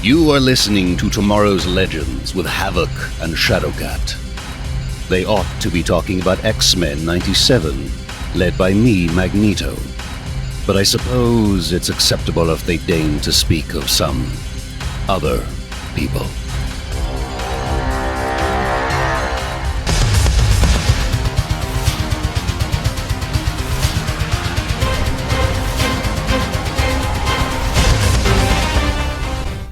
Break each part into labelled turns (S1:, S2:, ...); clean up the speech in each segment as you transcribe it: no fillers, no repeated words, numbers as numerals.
S1: You are listening to Tomorrow's Legends with Havoc and Shadowcat. They ought to be talking about X-Men 97, led by me, Magneto. But I suppose it's acceptable if they deign to speak of some other people.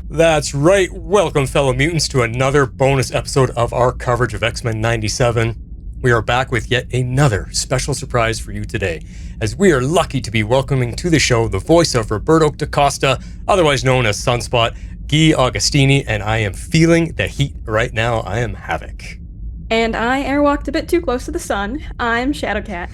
S2: That's right. Welcome, fellow mutants, to another bonus episode of our coverage of X-Men 97. We are back with yet another special surprise for you today, as we are lucky to be welcoming to the show the voice of Roberto Da Costa, otherwise known as Sunspot, Gui Agustini, and I am feeling the heat right now. I am Havoc.
S3: And I airwalked a bit too close to the sun. I'm Shadowcat.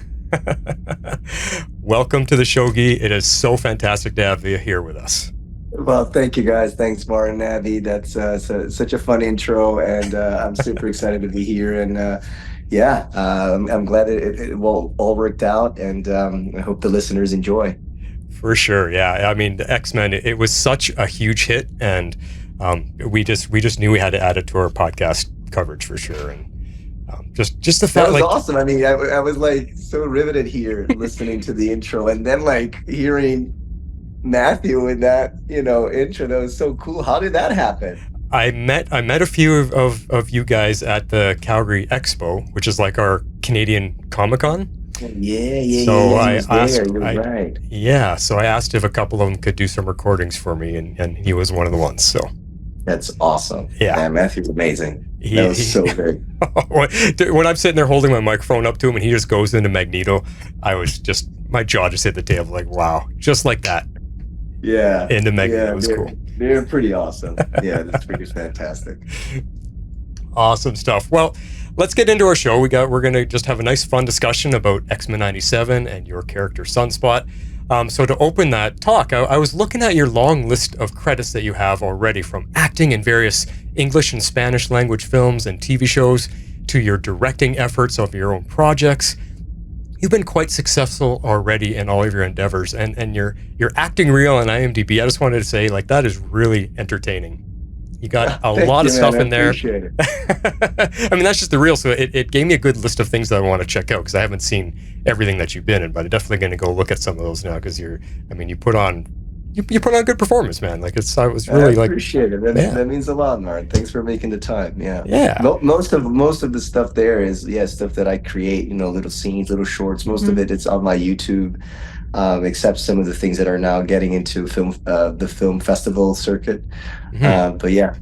S2: Welcome to the show, Gui. It is so fantastic to have you here with us.
S4: Well, thank you guys. Thanks, Martin, Abby. That's such a fun intro, and I'm super excited to be here. And I'm glad it all worked out, and I hope the listeners enjoy.
S2: For sure, yeah. I mean, the X-Men, it was such a huge hit, and we just knew we had to add it to our podcast coverage for sure. And just the fact
S4: that was awesome. I mean, I was like so riveted here listening to the intro, and then like hearing Matthew in that intro. That was so cool. How did that happen?
S2: I met a few of you guys at the Calgary Expo, which is like our Canadian Comic-Con.
S4: Yeah.
S2: So I asked,
S4: You're right.
S2: Yeah, so I asked if a couple of them could do some recordings for me, and he was one of the ones. So
S4: that's awesome.
S2: Yeah,
S4: man, Matthew's amazing. That was so good.
S2: When I'm sitting there holding my microphone up to him and he just goes into Magneto, my jaw just hit the table. Like, wow, just like that.
S4: Yeah.
S2: Into Magneto was cool.
S4: They're pretty awesome. Yeah, this figure's fantastic.
S2: Awesome stuff. Well, let's get into our show. We're going to just have a nice fun discussion about X-Men 97 and your character Sunspot. So to open that talk, I was looking at your long list of credits that you have already, from acting in various English and Spanish language films and TV shows to your directing efforts of your own projects. You've been quite successful already in all of your endeavors, and your acting reel on IMDb, I just wanted to say, like, that is really entertaining. You got a lot of stuff in there. I mean, that's just the reel, so it gave me a good list of things that I want to check out, because I haven't seen everything that you've been in, but I'm definitely going to go look at some of those now, because you put on a good performance, man. Like, I
S4: appreciate it. That means a lot, Martin. Thanks for making the time.
S2: Yeah.
S4: Most of the stuff there is stuff that I create. Little scenes, little shorts. Most of it's on my YouTube, except some of the things that are now getting into the film festival circuit. But yeah.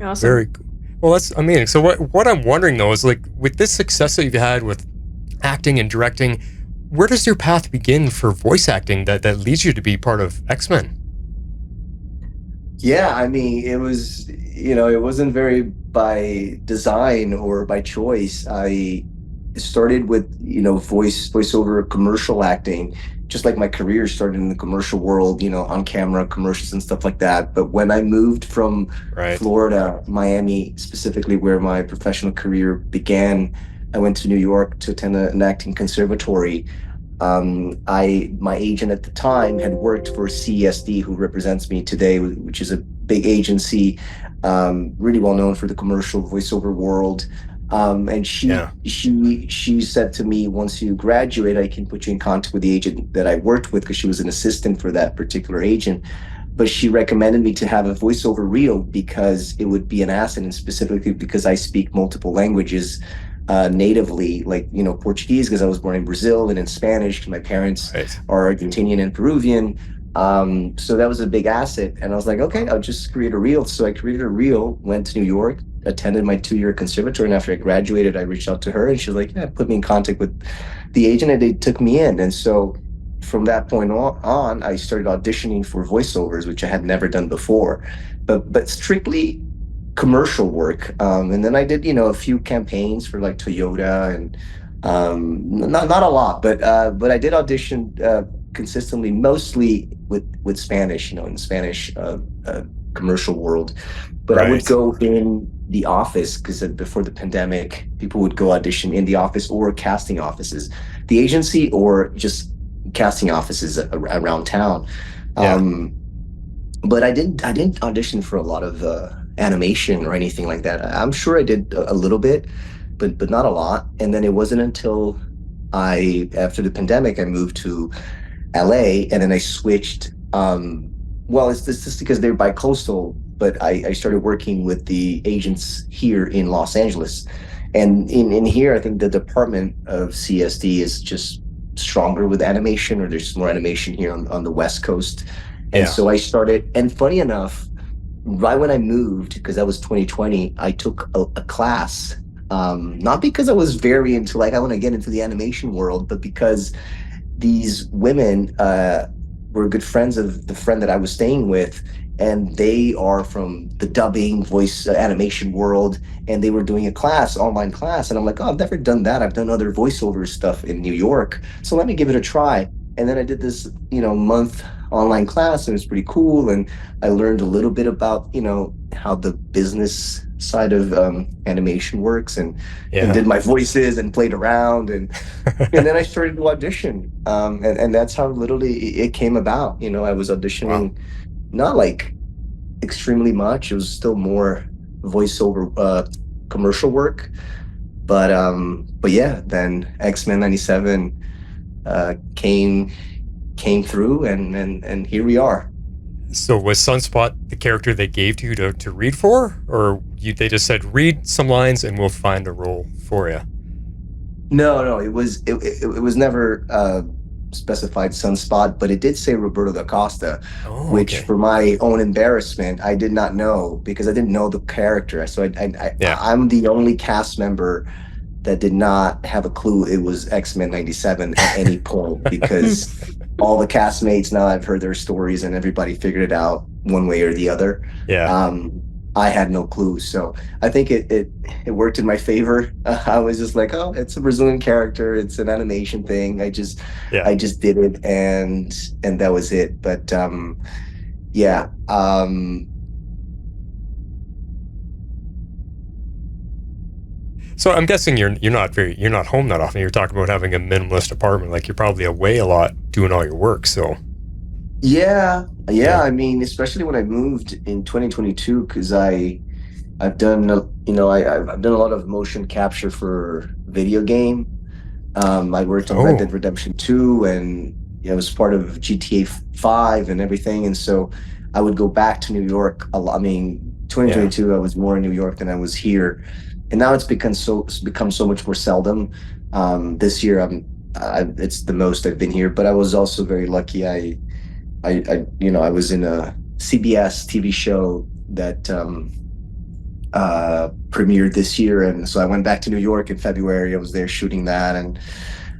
S3: Awesome.
S2: Very cool. Well, that's amazing. So what I'm wondering though is, like, with this success that you've had with acting and directing, where does your path begin for voice acting that leads you to be part of X-Men?
S4: Yeah, I mean, it was, it wasn't very by design or by choice. I started with, voiceover commercial acting, just like my career started in the commercial world, on camera commercials and stuff like that. But when I moved from Florida, Miami, specifically where my professional career began, I went to New York to attend an acting conservatory. My agent at the time had worked for CESD, who represents me today, which is a big agency, really well known for the commercial voiceover world. And she said to me, once you graduate, I can put you in contact with the agent that I worked with, because she was an assistant for that particular agent. But she recommended me to have a voiceover reel because it would be an asset, and specifically because I speak multiple languages natively, like Portuguese, because I was born in Brazil, and in Spanish because my parents are Argentinian and Peruvian. So that was a big asset, and I was like, okay, I'll just create a reel. So I created a reel, went to New York, attended my 2-year conservatory, and after I graduated, I reached out to her, and she was like, yeah, put me in contact with the agent, and they took me in. And so from that point on, I started auditioning for voiceovers, which I had never done before, but strictly commercial work. And then I did, a few campaigns for like Toyota, and not a lot, but I did audition consistently, mostly with Spanish, in the Spanish commercial world. But I would go in the office, because before the pandemic, people would go audition in the office or casting offices, the agency, or just casting offices around town. but I didn't audition for a lot of animation or anything like that. I'm sure I did a little bit, but not a lot. And then it wasn't until I after the pandemic I moved to LA, and then I switched. Well, it's just because they're bi-coastal, but I started working with the agents here in Los Angeles. And in here, I think the department of CSD is just stronger with animation, or there's more animation here on the West Coast. And
S2: Yeah.
S4: so I started, and funny enough, right when I moved, because that was 2020, I took a class. Not because I was very into, like, I want to get into the animation world, but because these women were good friends of the friend that I was staying with, and they are from the dubbing voice animation world, and they were doing a class, online class, and I'm like, oh, I've never done that. I've done other voiceover stuff in New York, so let me give it a try. And then I did this, month online class, and it was pretty cool, and I learned a little bit about, how the business side of animation works, and
S2: Yeah.
S4: did my voices and played around, and then I started to audition, and that's how literally it came about. I was auditioning, not like extremely much. It was still more voiceover commercial work, but yeah, then X-Men '97 came through, and here we are.
S2: So was Sunspot the character they gave to you to read for, or they just said read some lines and we'll find a role for you?
S4: No, it was never specified Sunspot, but it did say Roberto Da Costa,
S2: Oh,
S4: which,
S2: okay.
S4: for my own embarrassment, I did not know, because I didn't know the character. So
S2: Yeah.
S4: I'm the only cast member that did not have a clue it was X-Men '97 at any point, because all the castmates, now I've heard their stories, and everybody figured it out one way or the other.
S2: Yeah.
S4: I had no clue, so I think it worked in my favor. I was just like, oh, it's a Brazilian character, it's an animation thing. I just did it, and that was it. But yeah.
S2: So I'm guessing you're not home that often. You're talking about having a minimalist apartment. Like, you're probably away a lot doing all your work. So
S4: Yeah.
S2: Yeah.
S4: I mean, especially when I moved in 2022, because I've done I've done a lot of motion capture for video game. I worked on Red
S2: Oh.
S4: Dead Redemption 2, and I was part of GTA 5 and everything. And so I would go back to New York a lot. I mean, 2022, I was more in New York than I was here, and now it's become so much more seldom. This year, it's the most I've been here, but I was also very lucky. I was in a CBS TV show that premiered this year, and so I went back to New York in February. I was there shooting that, and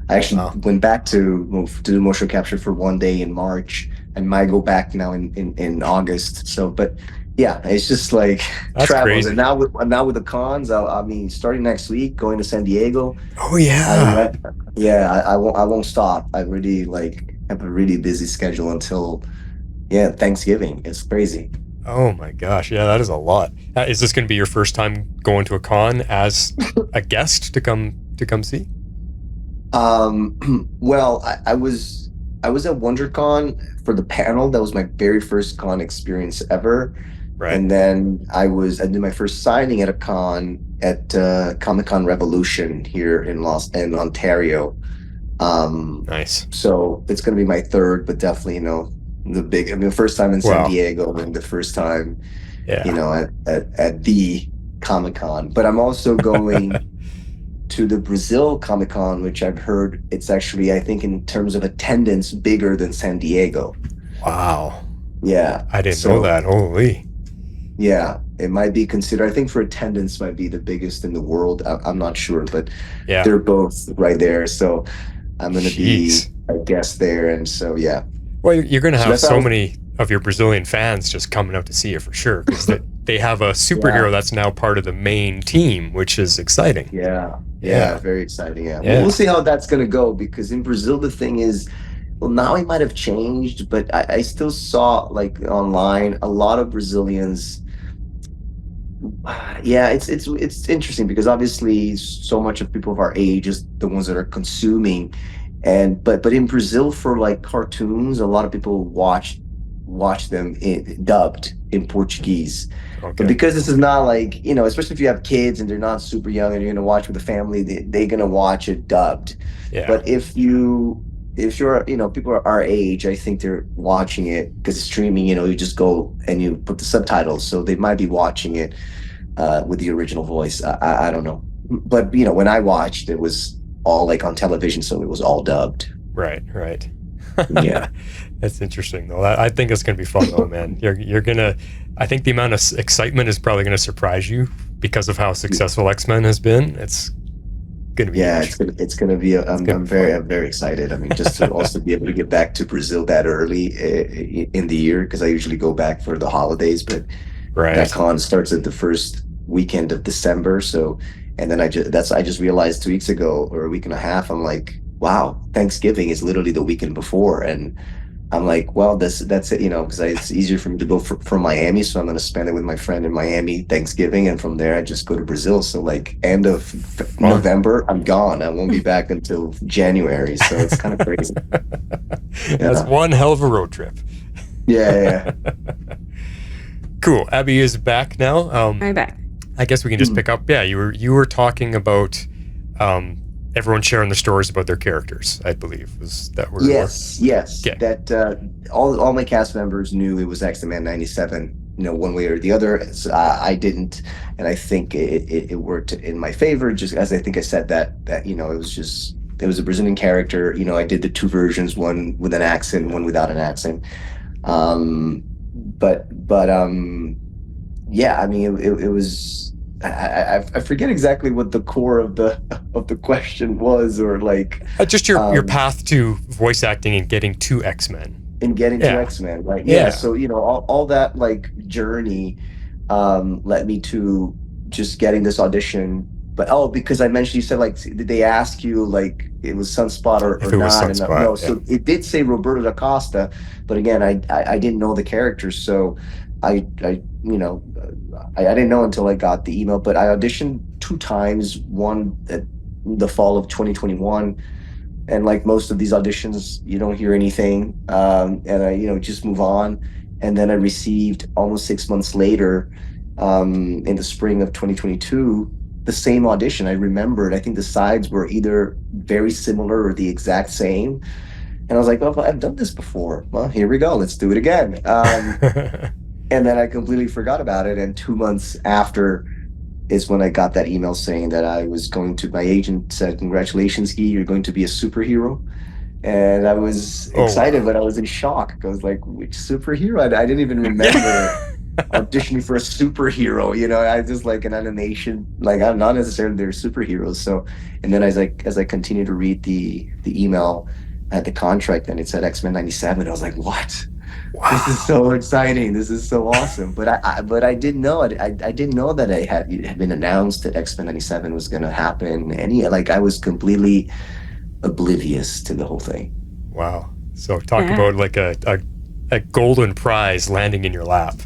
S4: I actually
S2: Wow.
S4: went back to do motion capture for one day in March, and might go back now in August. So, but yeah, it's just like
S2: That's
S4: travels.
S2: crazy.
S4: And now with the cons, I mean, starting next week, going to San Diego.
S2: Oh yeah.
S4: I won't stop. I really have a really busy schedule until Thanksgiving. It's crazy.
S2: Oh my gosh. Yeah, that is a lot. Is this going to be your first time going to a con as a guest to come see?
S4: Well, I was at WonderCon for the panel. That was my very first con experience ever.
S2: Right.
S4: And then I did my first signing at a con at Comic-Con Revolution here in Ontario.
S2: Nice.
S4: So it's going to be my third, but definitely, the first time in San
S2: Wow.
S4: Diego, and the first time,
S2: Yeah.
S4: at the Comic-Con. But I'm also going to the Brazil Comic-Con, which I've heard it's actually, I think, in terms of attendance, bigger than San Diego.
S2: Wow.
S4: Yeah.
S2: I didn't know that. Holy.
S4: Yeah, it might be considered. I think for attendance might be the biggest in the world. I'm not sure, but
S2: Yeah.
S4: they're both right there. So I'm going to be
S2: Jeez.
S4: a guest there, and so yeah.
S2: Well, you're going to
S4: So
S2: have
S4: that's
S2: so
S4: how-
S2: many of your Brazilian fans just coming out to see you for sure, because they have a superhero that's now part of the main team, which is exciting.
S4: Yeah,
S2: Yeah.
S4: very exciting. Yeah.
S2: Yeah.
S4: We'll see how that's going to go, because in Brazil the thing is, well, now it might have changed, but I still saw, like, online, a lot of Brazilians. Yeah, it's interesting, because obviously so much of people of our age is the ones that are consuming, but in Brazil, for like cartoons, a lot of people watch watch them dubbed in Portuguese.
S2: Okay.
S4: But because this is not like, especially if you have kids and they're not super young and you're going to watch with the family, they're going to watch it dubbed.
S2: Yeah.
S4: But if you're, people are our age, I think they're watching it because streaming, you just go and you put the subtitles. So they might be watching it with the original voice. I don't know. But, when I watched, it was all like on television. So it was all dubbed.
S2: Right.
S4: Yeah.
S2: That's interesting though. I think it's going to be fun though, man. You're going to, I think the amount of excitement is probably going to surprise you because of how successful X-Men has been. It's going to be
S4: it's going to be I'm very excited. I mean, just to also be able to get back to Brazil that early in the year, because I usually go back for the holidays, but that con starts at the first weekend of December. So, and then I just realized 2 weeks ago or a week and a half, I'm like, wow, Thanksgiving is literally the weekend before. And I'm like, well, that's it, because it's easier for me to go from Miami. So I'm going to spend it with my friend in Miami Thanksgiving. And from there, I just go to Brazil. So like end of November, I'm gone. I won't be back until January. So it's kind of crazy.
S2: That's one hell of a road trip.
S4: Yeah.
S2: Cool. Abby is back now.
S3: I'm back.
S2: I guess we can just pick up. Yeah, you were talking about everyone sharing their stories about their characters, I believe. Was that where
S4: Yes.
S2: Okay.
S4: That all my cast members knew it was X-Men 97, one way or the other. So, I didn't, and I think it worked in my favor, just as I think I said that it was a Brazilian character. I did the two versions, one with an accent, one without an accent. Yeah, I mean, it was. I forget exactly what the core of the question was, or like
S2: just your path to voice acting and getting to X-Men.
S4: To X-Men, right? Yeah. So all that like journey led me to just getting this audition. But because I mentioned, you said like, did they ask you like it was Sunspot or not?
S2: Sunspot,
S4: no, so it did say Roberto Da Costa, but again, I didn't know the characters, so I didn't know until I got the email. But I auditioned 2 times, one at the fall of 2021, and like most of these auditions, you don't hear anything, and I just move on. And then I received almost 6 months later, in the spring of 2022, the same audition. I remembered, I think the sides were either very similar or the exact same. And I was like, well, I've done this before. Well, here we go. Let's do it again. And then I completely forgot about it. And 2 months after is when I got that email saying that my agent said, congratulations, Guy, you're going to be a superhero. And I was excited, but I was in shock. I was like, which superhero? I didn't even remember auditioning for a superhero. I just like an animation, like I'm not necessarily they're superheroes. So, and then as I continued to read the email, I had the contract and it said X-Men 97. I was like, what? Wow. This is so exciting. This is so awesome. But I didn't know it. I didn't know that it had been announced that X-Men 97 was going to happen. I was completely oblivious to the whole thing.
S2: Wow. So talk about like a golden prize landing in your lap.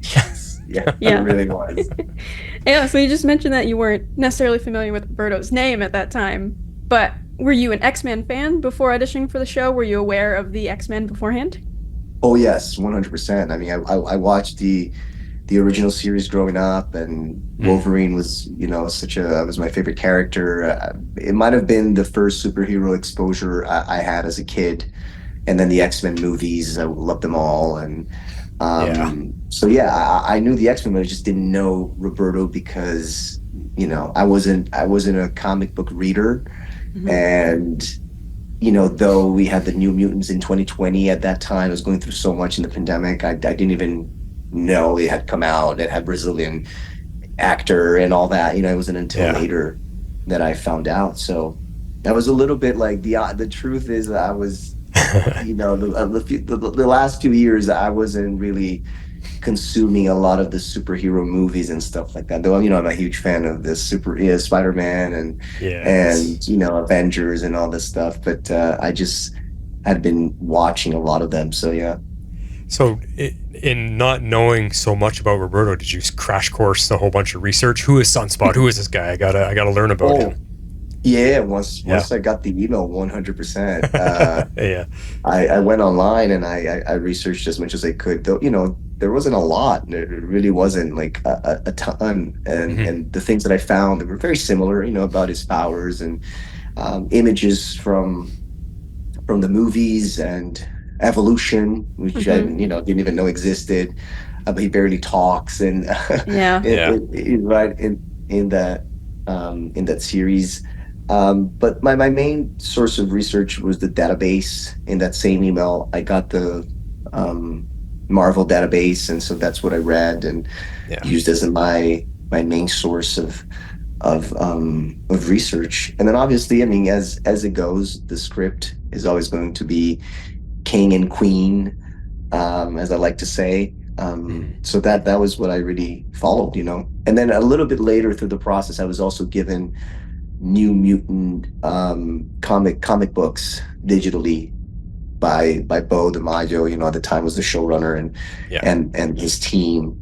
S4: Yes. Yeah. It really was.
S3: Yeah. So you just mentioned that you weren't necessarily familiar with Roberto's name at that time, but were you an X-Men fan before auditioning for the show? Were you aware of the X-Men beforehand?
S4: Oh yes, 100%. I mean, I watched the original series growing up, and Wolverine was, was my favorite character. It might have been the first superhero exposure I had as a kid, and then the X-Men movies. I loved them all, and so I knew the X-Men, but I just didn't know Roberto because I wasn't a comic book reader, and. Though we had the New Mutants in 2020 at that time, I was going through so much in the pandemic. I didn't even know it had come out. It had Brazilian actor and all that. It wasn't until later that I found out. So that was a little bit like the truth is that I was, the last few years I wasn't really consuming a lot of the superhero movies and stuff like that. Though I'm a huge fan of the Spider-Man and Avengers and all this stuff. But I just had been watching a lot of them. So yeah.
S2: So in not knowing so much about Roberto, did you crash course a whole bunch of research? Who is Sunspot? Who is this guy? I gotta learn about him.
S4: Yeah,
S2: Yeah.
S4: once I got the email, 100%.
S2: Yeah.
S4: I went online and I researched as much as I could. Though, there wasn't a lot. There really wasn't like a ton.
S2: Hmm.
S4: And the things that I found that were very similar, about his powers and images from the movies and evolution, which I
S3: Hmm.
S4: didn't even know existed. But he barely talks, and
S3: Yeah.
S2: Yeah.
S4: right in that series. But my main source of research was the database. In that same email, I got the um, Marvel database, and so that's what I read and
S2: Yeah.
S4: used as my main source of research. And then obviously, I mean, as it goes, the script is always going to be king and queen, as I like to say.
S2: Mhm.
S4: So that was what I really followed. And then a little bit later through the process, I was also given New Mutant comic books digitally by Bo DiMaggio. At the time was the showrunner and
S2: Yeah.
S4: and his team.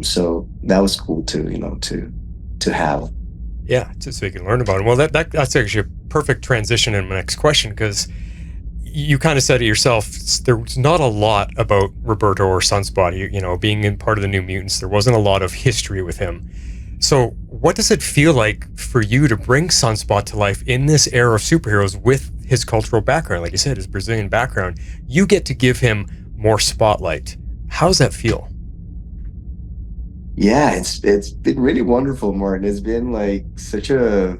S4: So that was cool to have.
S2: Yeah. So you can learn about it. Well, that's actually a perfect transition in my next question, because you kind of said it yourself. There's not a lot about Roberto or Sunspot. Being in part of the New Mutants, there wasn't a lot of history with him. So, what does it feel like for you to bring Sunspot to life in this era of superheroes with his cultural background? Like you said, his Brazilian background. You get to give him more spotlight. How's that feel?
S4: Yeah, it's been really wonderful, Martin. It's been like such a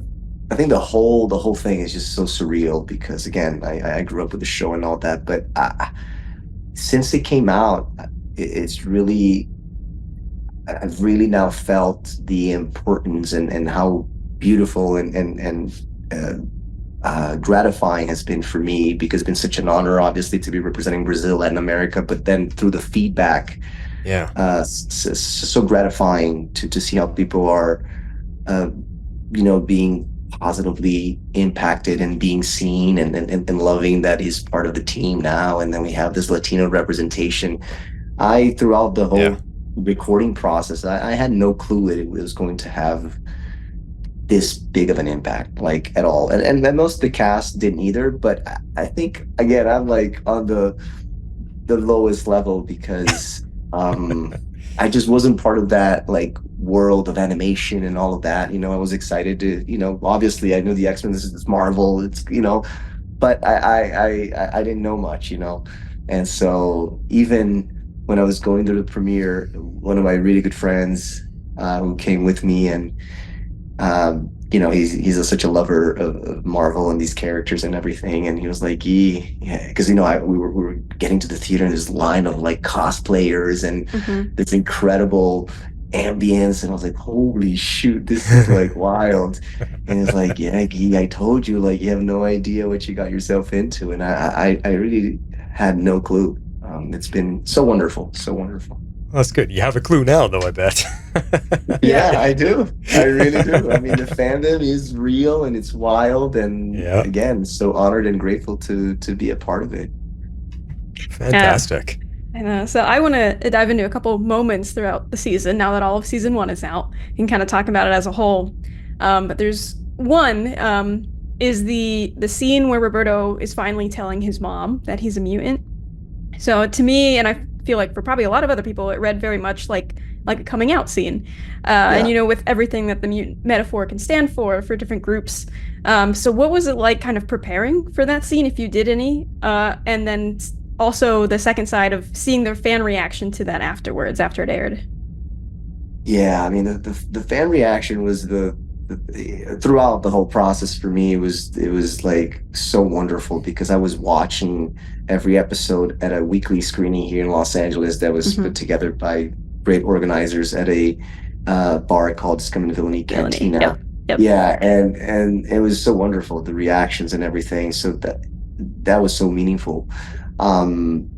S4: I think the whole thing is just so surreal because again, I grew up with the show and all that, but since it came out, it's really I've really now felt the importance and how beautiful and gratifying has been for me because it's been such an honor, obviously, to be representing Brazil, Latin America, but then through the feedback,
S2: Yeah.
S4: so gratifying to see how people are, uh, being positively impacted and being seen and loving that he's part of the team now. And then we have this Latino representation. Throughout the
S2: Yeah.
S4: whole recording process, I had no clue it was going to have this big of an impact, like at all. And most of the cast didn't either. But I think again, I'm like on the lowest level because I just wasn't part of that like world of animation and all of that. I was excited to, obviously I knew the X-Men, this is Marvel, but I didn't know much. And so even when I was going to the premiere, one of my really good friends who came with me and he's such a lover of Marvel and these characters and everything. And he was like, yeah, because we were getting to the theater and this line of like cosplayers and
S3: Hmm.
S4: this incredible ambience, and I was like, holy shoot, this is like wild. And it's like, yeah, Guy, I told you, like, you have no idea what you got yourself into, and I really had no clue. It's been so wonderful, so wonderful.
S2: That's good. You have a clue now, though, I bet.
S4: Yeah, I do. I really do. I mean, the fandom is real and it's wild, and
S2: Yeah.
S4: again, so honored and grateful to be a part of it.
S2: Fantastic.
S3: I know. So I want to dive into a couple moments throughout the season now that all of season one is out and kind of talk about it as a whole. But there's one is the scene where Roberto is finally telling his mom that he's a mutant. So to me, and I feel like for probably a lot of other people, it read very much like a coming out scene. And with everything that the mutant metaphor can stand for different groups. So what was it like kind of preparing for that scene, if you did any? And then also the second side of seeing their fan reaction to that afterwards, after it aired.
S4: Yeah, I mean, the fan reaction was throughout the whole process for me. It was like so wonderful because I was watching every episode at a weekly screening here in Los Angeles that was put together by great organizers at a bar called Scum and Villainy Cantina.
S3: Yep.
S4: Yeah, and it was so wonderful, the reactions and everything. So that was so meaningful. And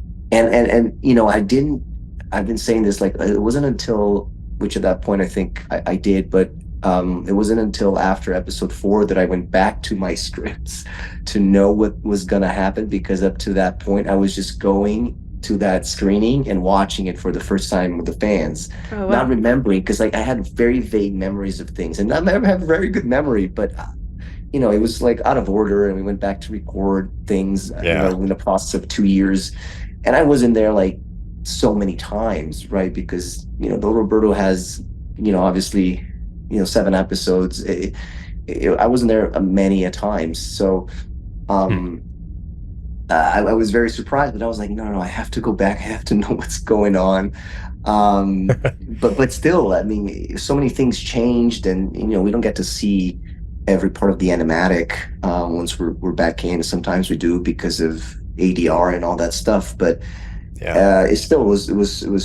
S4: I've been saying this, like, it wasn't until, which at that point I think I did, but it wasn't until after episode 4 that I went back to my scripts to know what was gonna happen, because up to that point I was just going to that screening and watching it for the first time with the fans,
S3: Oh, wow.
S4: not remembering, because like I had very vague memories of things, and I never have a very good memory, but it was like out of order, and we went back to record things,
S2: Yeah.
S4: in the process of 2 years. And I wasn't there like so many times, right? Because, though Roberto has, obviously, 7 episodes, I wasn't there many a times. So, um, I was very surprised, but I was like, no, I have to go back. I have to know what's going on. But still, I mean, so many things changed, and we don't get to see every part of the animatic once we're back in. Sometimes we do because of ADR and all that stuff, but
S2: Yeah.
S4: it still was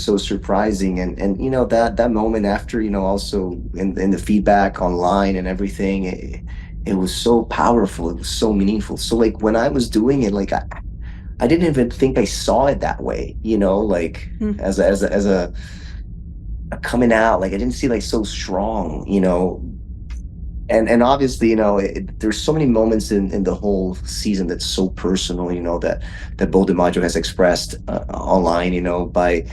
S4: so surprising, and that moment after, also in the feedback online and everything, it was so powerful. It was so meaningful. So like when I was doing it, like I didn't even think I saw it that way, like as a coming out, like I didn't see like so strong, and obviously, there's so many moments in the whole season that's so personal, that Bo DiMaggio has expressed online, by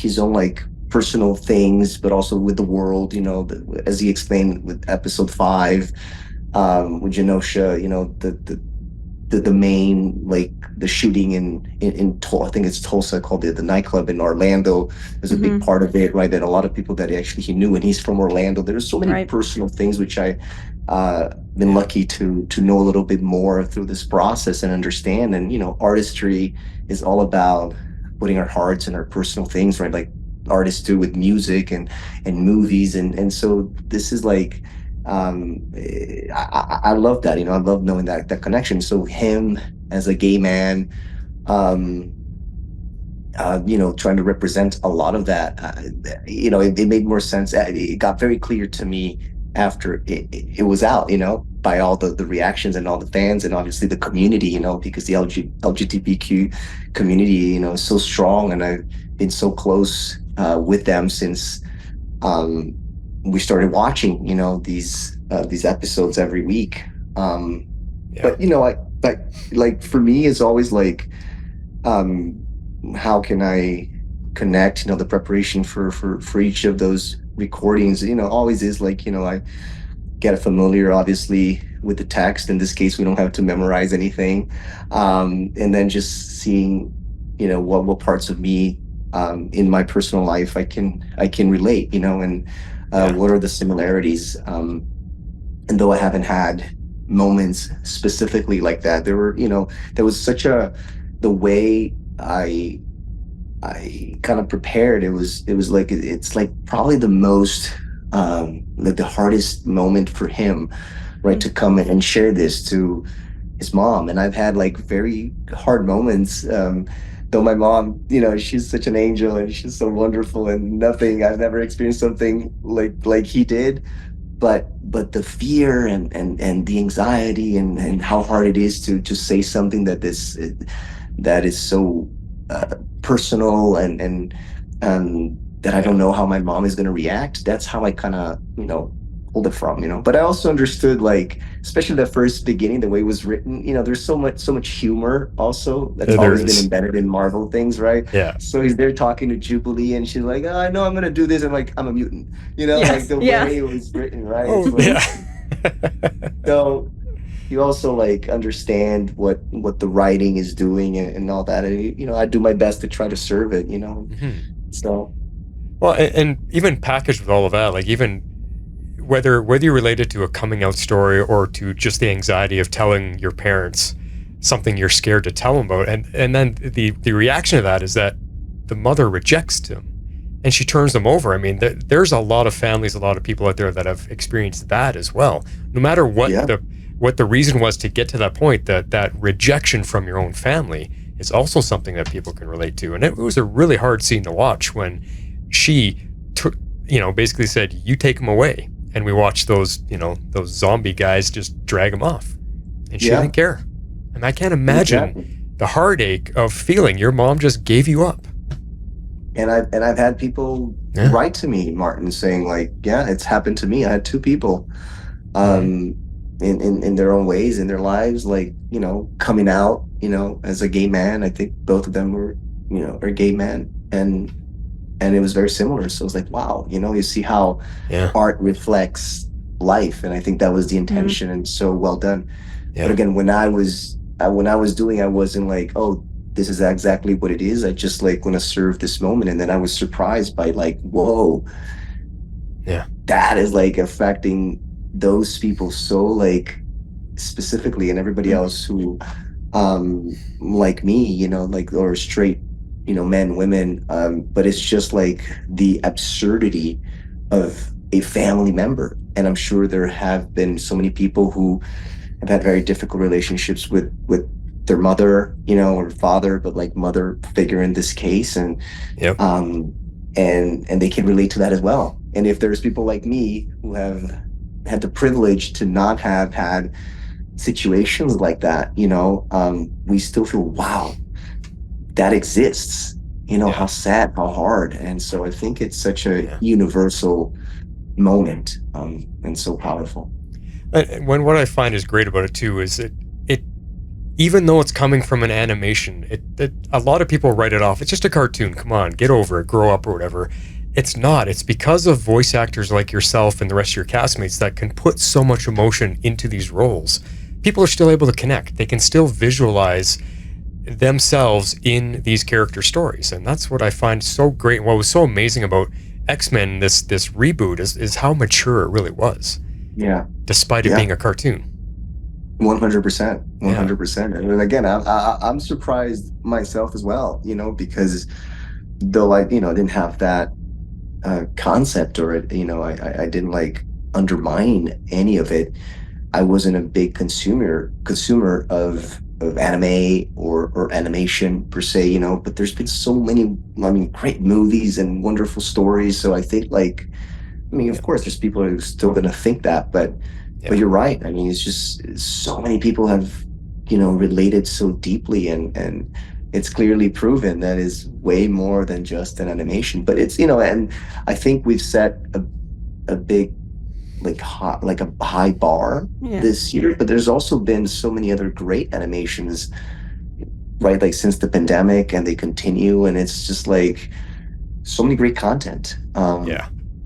S4: his own like personal things, but also with the world, as he explained with episode 5, with Genosha, the main, like the shooting in I think it's Tulsa, called the nightclub in Orlando. There's a big part of it, right? That a lot of people that he knew, and he's from Orlando. There's so many personal things which I been lucky to know a little bit more through this process and understand. And artistry is all about putting our hearts and our personal things, right? Like artists do with music and movies, and so this is like, I love that, I love knowing that connection. So him as a gay man, trying to represent a lot of that, it made more sense. It got very clear to me after it was out, by all the reactions and all the fans, and obviously the community, because the LGBTQ community, is so strong, and I've been so close with them since we started watching, these episodes every week. But like for me, it's always like, how can I connect? The preparation for each of those recordings, always is like, I get familiar, obviously, with the text. In this case, we don't have to memorize anything, and then just seeing, what parts of me, in my personal life I can relate, and what are the similarities. And though I haven't had moments specifically like that, there were, there was such the way I kind of prepared. It was like, it's like probably the most, like the hardest moment for him, right, to come in and share this to his mom. And I've had like very hard moments, though my mom, she's such an angel and she's so wonderful, and I've never experienced something like he did. But the fear and the anxiety and how hard it is to say something that is so personal, and that I don't know how my mom is going to react. That's how I kind of, pulled it from. But I also understood, like, especially the first beginning, the way it was written, there's so much humor also that's always been embedded in Marvel things, right?
S2: Yeah.
S4: So he's there talking to Jubilee, and she's like, oh, I know I'm going to do this. I'm like, I'm a mutant,
S3: Yes.
S4: like the way it was written, right?
S2: Oh,
S4: So you also like understand what the writing is doing and all that. And, I do my best to try to serve it, So.
S2: Well, and even packaged with all of that, like even whether you relate it to a coming out story or to just the anxiety of telling your parents something you're scared to tell them about, and then the reaction to that is that the mother rejects them and she turns them over. I mean, there's a lot of families, a lot of people out there that have experienced that as well. No matter what the reason was to get to that point, that rejection from your own family is also something that people can relate to. And it was a really hard scene to watch when she took, basically said, you take him away. And we watched those zombie guys just drag him off. And she didn't care. And I can't imagine the heartache of feeling your mom just gave you up.
S4: And I've had people write to me, Martin, saying like, yeah, it's happened to me. I had 2 people in their own ways in their lives, like, coming out, as a gay man. I think both of them were, are gay men. And it was very similar. So it was like, wow, you see how art reflects life, and I think that was the intention, and so well done.
S2: Yeah.
S4: But again, when I was doing, I wasn't like, oh, this is exactly what it is. I just like want to serve this moment, and then I was surprised by like, whoa,
S2: Yeah.
S4: that is like affecting those people so like specifically, and everybody else who like me, you know, like, or straight, you know, men, women, but it's just like the absurdity of a family member. And I'm sure there have been so many people who have had very difficult relationships with their mother, you know, or father, but like mother figure in this case, and
S2: Yep.
S4: and they can relate to that as well. And if there's people like me who have had the privilege to not have had situations like that, you know, we still feel, wow, that exists, you know,
S2: Yeah.
S4: how sad, how hard. And so I think it's such a
S2: Yeah.
S4: universal moment, and so powerful.
S2: And what I find is great about it too is it even though it's coming from an animation, it a lot of people write it off. It's just a cartoon. Come on, get over it, grow up or whatever. It's not. It's because of voice actors like yourself and the rest of your castmates that can put so much emotion into these roles. People are still able to connect. They can still visualize themselves in these character stories, and that's what I find so great. What was so amazing about X-Men, this reboot, is how mature it really was.
S4: Yeah,
S2: Despite it being a cartoon.
S4: 100%, 100%. And again, I'm surprised myself as well, you know, because though I, you know, didn't have that concept, or it, you know, I didn't like undermine any of it. I wasn't a big consumer of anime or animation per se, you know, but there's been so many, I mean, great movies and wonderful stories. So I think like, I mean, of course there's people who are still going to think that, but you're right. I mean, it's just so many people have, you know, related so deeply, and it's clearly proven that is way more than just an animation. But it's, you know, and I think we've set a big, like a high bar this year, but there's also been so many other great animations, right? Like since the pandemic, and they continue, and it's just like so many great content.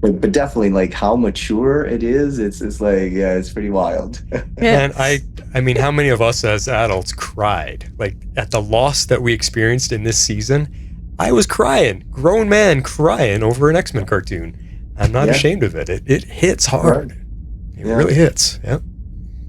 S4: But definitely like how mature it is, it's like, yeah, it's pretty wild.
S2: And I mean, how many of us as adults cried like at the loss that we experienced in this season? I was crying, grown man crying over an X-Men cartoon. I'm not ashamed of it. It hits hard. It really hits. Yeah.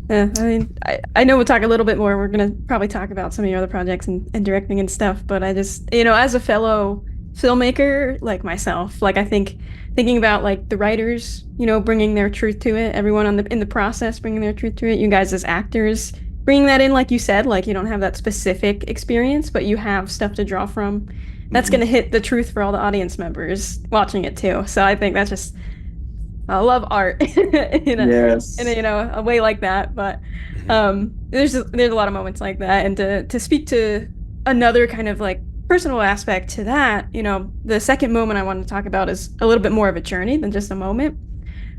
S3: Yeah, I mean, I know we'll talk a little bit more. We're going to probably talk about some of your other projects and directing and stuff, but I just, you know, as a fellow filmmaker like myself, like I think thinking about like the writers, you know, bringing their truth to it, everyone in the process bringing their truth to it, you guys as actors bringing that in, like you said, like you don't have that specific experience, but you have stuff to draw from. That's going to hit the truth for all the audience members watching it too. So I think that's just, I love art in a way like that. But there's a lot of moments like that, and to speak to another kind of like personal aspect to that, you know, the second moment I wanted to talk about is a little bit more of a journey than just a moment.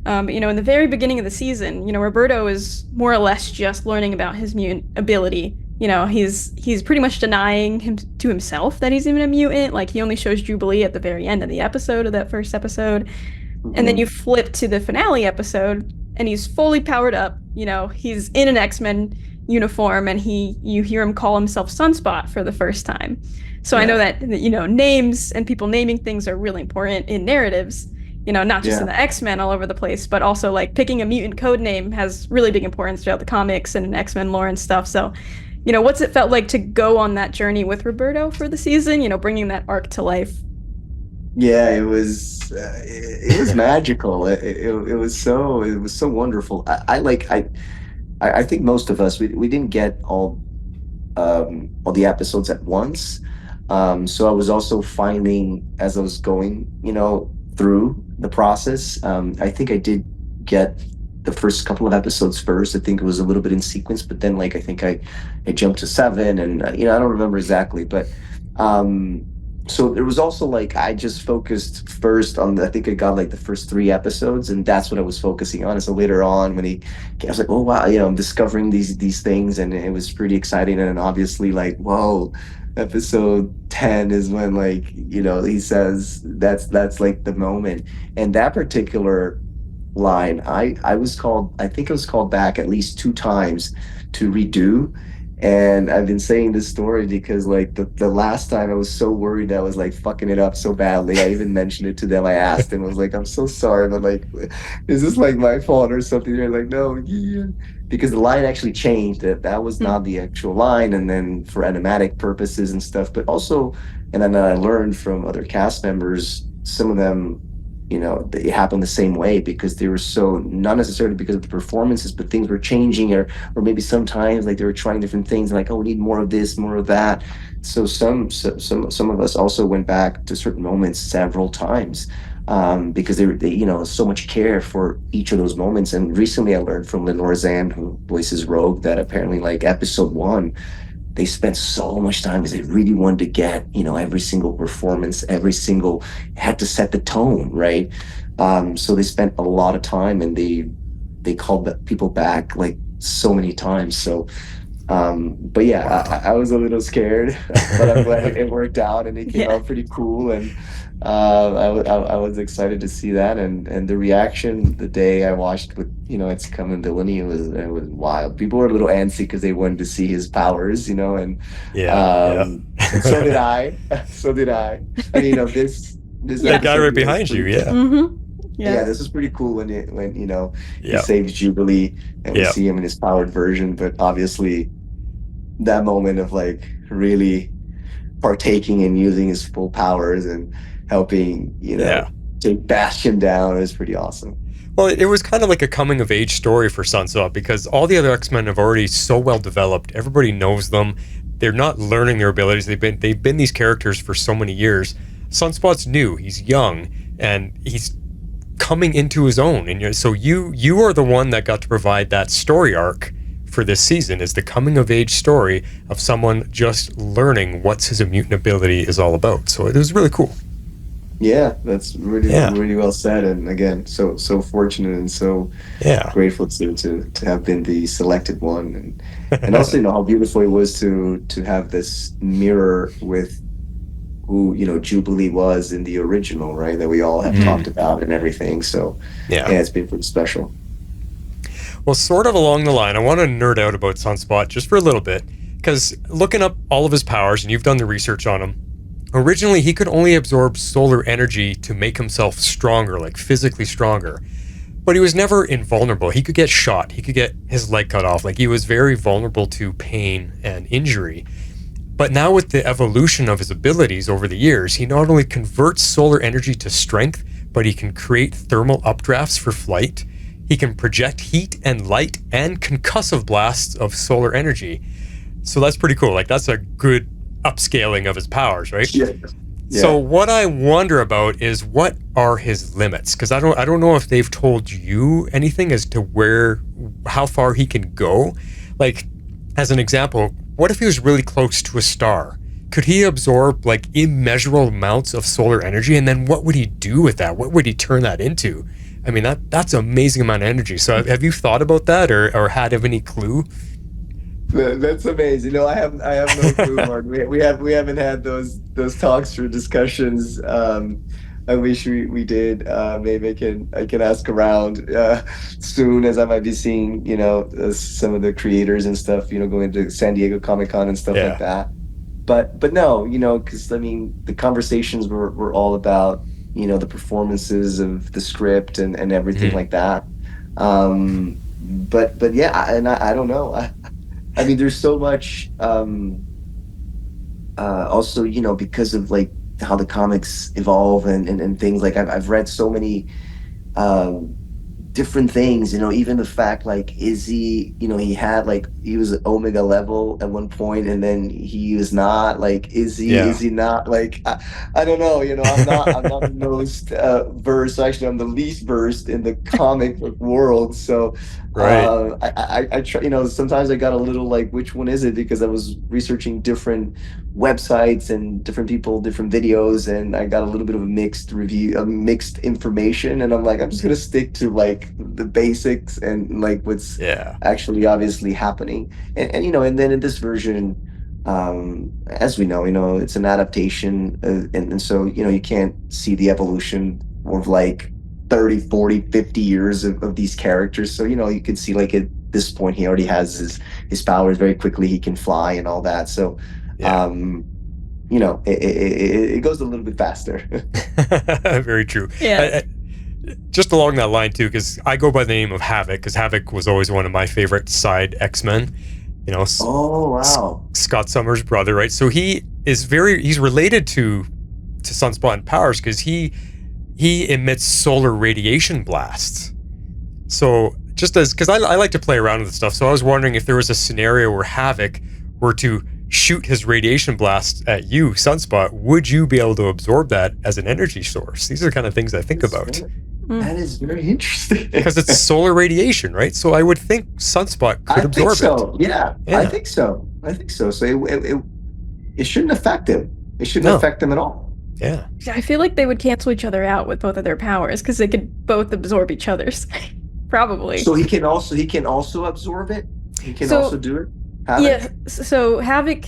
S3: You know, in the very beginning of the season, you know, Roberto is more or less just learning about his mutant ability. You know, he's pretty much denying to himself that he's even a mutant. Like, he only shows Jubilee at the very end of the episode, of that first episode. And then you flip to the finale episode, and he's fully powered up. You know, he's in an X-Men uniform, and you hear him call himself Sunspot for the first time. So I know that, you know, names and people naming things are really important in narratives, you know, not just in the X-Men all over the place, but also like picking a mutant code name has really big importance throughout the comics and in X-Men lore and stuff. So, you know, what's it felt like to go on that journey with Roberto for the season, you know, bringing that arc to life?
S4: Yeah, it was magical. It was so wonderful. I think most of us, we didn't get all the episodes at once. So I was also finding, as I was going, you know, through the process, I think I did get the first couple of episodes first. I think it was a little bit in sequence, but then like I think I jumped to 7, and you know, I don't remember exactly, but so there was also like, I just focused first on I think I got like the first 3 episodes, and that's what I was focusing on. And so later on, when I was like, oh wow, you know, I'm discovering these things, and it was pretty exciting. And obviously like, whoa, episode 10 is when, like, you know, he says that's like the moment. And that particular line, I think I was called back at least 2 times to redo. And I've been saying this story because like the last time I was so worried that I was like fucking it up so badly. I even mentioned it to them. I asked them, I was like, I'm so sorry, but like, is this like my fault or something? They're like, no, yeah. Because the line actually changed. That was
S3: Mm.
S4: not the actual line, and then for animatic purposes and stuff. But also, and then I learned from other cast members, some of them, they happened the same way because they were so, not necessarily because of the performances, but things were changing, or maybe sometimes like they were trying different things, like, oh, we need more of this, more of that. So some of us also went back to certain moments several times, because they so much care for each of those moments. And recently I learned from Lenore Zan, who voices Rogue, that apparently like episode 1, they spent so much time because they really wanted to get, every single performance, every single, had to set the tone, right? So they spent a lot of time, and they called the people back like so many times. So, but yeah, I was a little scared, but I'm glad it worked out and it came
S3: Yeah.
S4: out pretty cool. And I was excited to see that, and the reaction the day I watched with it's coming villainy, it was wild. People were a little antsy because they wanted to see his powers, and
S2: Yeah, yeah.
S4: and so did I. So did I. And this
S3: Yeah.
S2: The guy
S4: episode
S2: right
S4: was
S2: behind you,
S4: pretty
S2: yeah.
S3: Mm-hmm.
S4: yeah,
S3: Yeah.
S4: this is pretty cool when he
S2: Yeah.
S4: saves Jubilee and we
S2: Yeah.
S4: see him in his powered version. But obviously, that moment of like really partaking and using his full powers and helping,
S2: Yeah.
S4: take Bastion down is pretty awesome.
S2: Well, it was kind of like a coming of age story for Sunspot because all the other X-Men have already so well developed. Everybody knows them. They're not learning their abilities. They've been these characters for so many years. Sunspot's new. He's young and he's coming into his own. And so you are the one that got to provide that story arc for this season, is the coming of age story of someone just learning what his mutant ability is all about. So it was really cool.
S4: Yeah, that's really
S2: Yeah.
S4: really well said. And again, so fortunate and so
S2: Yeah.
S4: grateful to have been the selected one, and also how beautiful it was to have this mirror with who Jubilee was in the original, right? That we all have talked about and everything. So
S2: Yeah.
S4: yeah, it's been pretty special.
S2: Well, sort of along the line, I want to nerd out about Sunspot just for a little bit, because looking up all of his powers, and you've done the research on him, originally he could only absorb solar energy to make himself stronger, like physically stronger. But he was never invulnerable. He could get shot. He could get his leg cut off. Like, he was very vulnerable to pain and injury. But now with the evolution of his abilities over the years, he not only converts solar energy to strength, but he can create thermal updrafts for flight. He can project heat and light and concussive blasts of solar energy. So that's pretty cool. Like, that's a good upscaling of his powers, right?
S4: Yeah.
S2: So what I wonder about is, what are his limits? Because I don't know if they've told you anything as to how far he can go. Like, as an example, what if he was really close to a star? Could he absorb like immeasurable amounts of solar energy? And then what would he do with that? What would he turn that into? I mean, that's an amazing amount of energy. So have you thought about that, or had any clue?
S4: That's amazing. I have no clue, Mark. We haven't had those talks or discussions. I wish we did. Maybe I can ask around soon, as I might be seeing some of the creators and stuff. Going to San Diego Comic-Con and stuff like that. But no, because I mean the conversations were all about the performances of the script and everything like that. But yeah, and I don't know. I mean, there's so much. Also, because of like how the comics evolve and things, like I've read so many different things. Even the fact, like, is he? He had like, he was Omega level at one point, and then he was not. Like, is he? Is he not? Like, I don't know. I'm not the most versed. Actually, I'm the least versed in the comic book world. So.
S2: Right.
S4: I try, sometimes I got a little like, which one is it? Because I was researching different websites and different people, different videos, and I got a little bit of a mixed review, mixed information. And I'm like, I'm just going to stick to like the basics and like what's actually obviously happening. And and then in this version, as we know, it's an adaptation. And so, you can't see the evolution of like 30, 40, 50 years of these characters. So, you can see like at this point, he already has his powers very quickly. He can fly and all that. So,
S2: Yeah.
S4: it goes a little bit faster.
S2: Very true.
S3: Yeah.
S2: Just along that line too, because I go by the name of Havoc, because Havoc was always one of my favorite side X-Men.
S4: Oh, wow.
S2: Scott Summers' brother, right? So he's related to Sunspot in powers because he emits solar radiation blasts. So because I like to play around with stuff, so I was wondering if there was a scenario where Havoc were to shoot his radiation blast at you, Sunspot, would you be able to absorb that as an energy source? These are the kind of things I think about.
S4: That is very interesting.
S2: Because it's solar radiation, right? So I would think Sunspot could absorb
S4: it. Yeah,
S2: yeah,
S4: I think so. So it shouldn't affect him. It shouldn't affect him at all.
S2: Yeah.
S3: I feel like they would cancel each other out with both of their powers because they could both absorb each other's. Probably.
S4: So he can also absorb it? He can also do it? Havoc?
S3: Yeah, so Havoc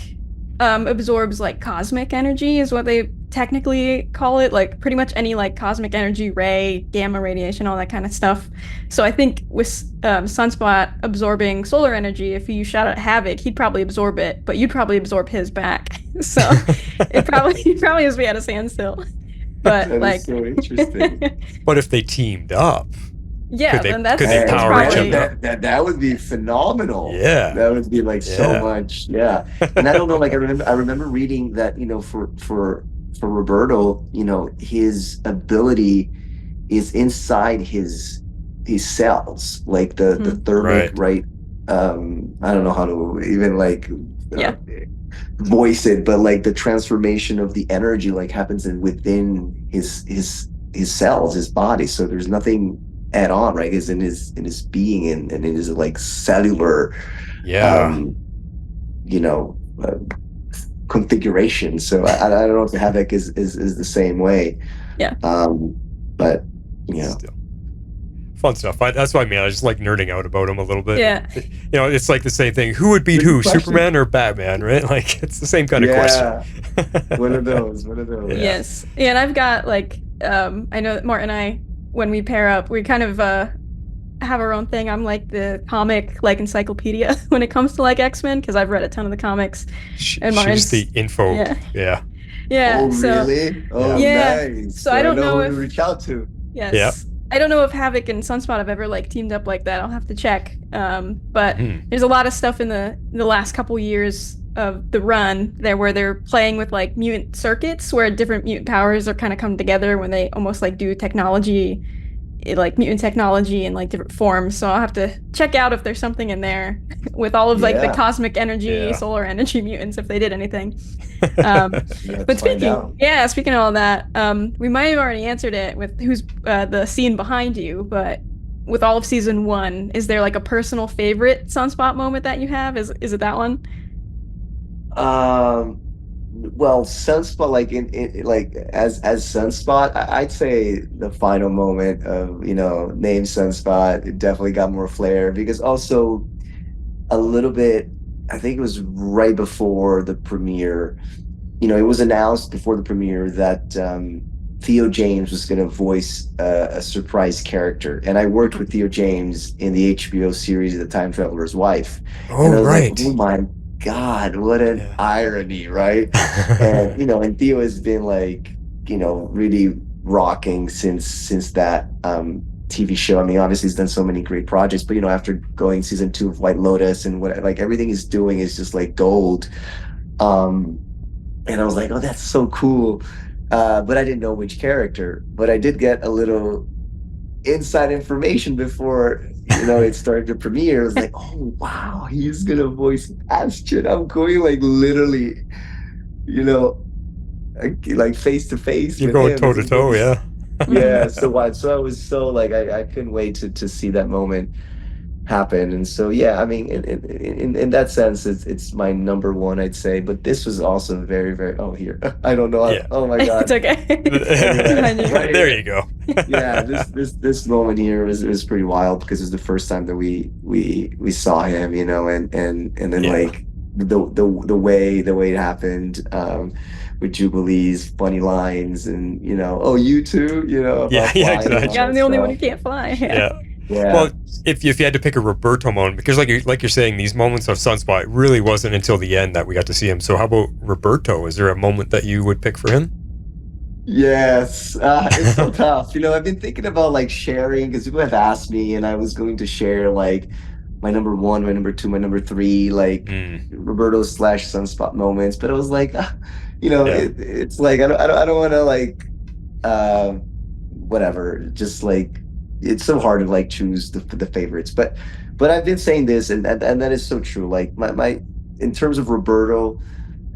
S3: absorbs like cosmic energy is what they technically call it, like pretty much any like cosmic energy, ray, gamma radiation, all that kind of stuff. So I think with Sunspot absorbing solar energy, if you shot at Havoc, he'd probably absorb it, but you'd probably absorb his back. So he'd probably just be at a standstill. But
S4: that
S3: like
S4: is so interesting.
S2: But if they teamed up,
S3: yeah,
S2: could
S3: then that's
S2: they power each
S3: probably,
S2: other?
S4: That would be phenomenal.
S2: Yeah.
S4: That would be like so much. Yeah. And I don't know, like I remember reading that, for Roberto, his ability is inside his cells, like the thermic, right? I don't know how to even like voice it, but like the transformation of the energy like happens within his cells, his body. So there's nothing add on, right? Is in his being and in his like cellular configuration. So I don't know if Havoc is the same way.
S3: Yeah.
S4: But
S2: Still. Fun stuff. That's what I mean. I just like nerding out about him a little bit.
S3: Yeah.
S2: It's like the same thing. Who would beat who, Superman or Batman, right? Like it's the same kind of question.
S4: One of those.
S2: Yeah.
S3: Yes. Yeah, and I've got like I know that Martin and I, when we pair up, we kind of have our own thing. I'm like the comic like encyclopedia when it comes to like X-Men because I've read a ton of the comics.
S2: And Martin's the info.
S3: Yeah.
S4: Oh,
S3: so,
S4: really? Oh,
S3: yeah.
S4: nice.
S3: So I don't know
S4: who
S3: if
S4: to reach out to.
S3: Yes.
S2: Yeah.
S3: I don't know if Havoc and Sunspot have ever like teamed up like that. I'll have to check. But there's a lot of stuff in the last couple years of the run there where they're playing with like mutant circuits where different mutant powers are kind of come together when they almost like do technology, like mutant technology in like different forms. So I'll have to check out if there's something in there with all of like the cosmic energy, solar energy mutants if they did anything. But speaking of all that, we might have already answered it with who's the scene behind you, but with all of season 1, is there like a personal favorite Sunspot moment that you have? Is it that one?
S4: Well, Sunspot, like like as Sunspot, I'd say the final moment of name Sunspot, it definitely got more flair because also a little bit, I think it was right before the premiere. It was announced before the premiere that Theo James was going to voice a surprise character, and I worked with Theo James in the HBO series The Time Traveler's Wife.
S2: Oh,
S4: and I was
S2: right.
S4: like, oh my God, what an irony, right? And and Theo has been like, really rocking since that TV show. I mean, obviously he's done so many great projects, but after going season 2 of White Lotus and what like everything he's doing is just like gold. And I was like, oh, that's so cool. But I didn't know which character. But I did get a little inside information before it started to premiere. It was like, oh wow, he's gonna voice Bastion. I'm going like literally, like face to face.
S2: You're going toe to toe, yeah.
S4: Yeah. So I was so like I couldn't wait to see that moment happen. And so I mean in that sense it's my number one, I'd say. But this was also very, very I don't know. Oh my God.
S3: It's okay.
S4: Right
S2: there you go.
S4: Yeah, this moment here was pretty wild because it was the first time that we saw him, and then like the way it happened. with Jubilee's funny lines, and oh, you too,
S2: Yeah,
S4: about
S2: yeah,
S4: flying and all
S2: exactly.
S3: Yeah, I'm
S4: that
S3: the only one who
S4: stuff.
S3: can't fly.
S2: Yeah.
S4: Yeah.
S2: Well, if you had to pick a Roberto moment, because like you're saying, these moments of Sunspot really wasn't until the end that we got to see him. So how about Roberto? Is there a moment that you would pick for him?
S4: Yes, it's so tough. I've been thinking about like sharing because people have asked me, and I was going to share like my number one, my number two, my number three, like
S2: Mm,
S4: Roberto slash Sunspot moments. But I was like,
S2: yeah.
S4: it's like I don't want to like uh, whatever. Just like it's so hard to like choose the favorites. But I've been saying this, and that is so true. Like my in terms of Roberto.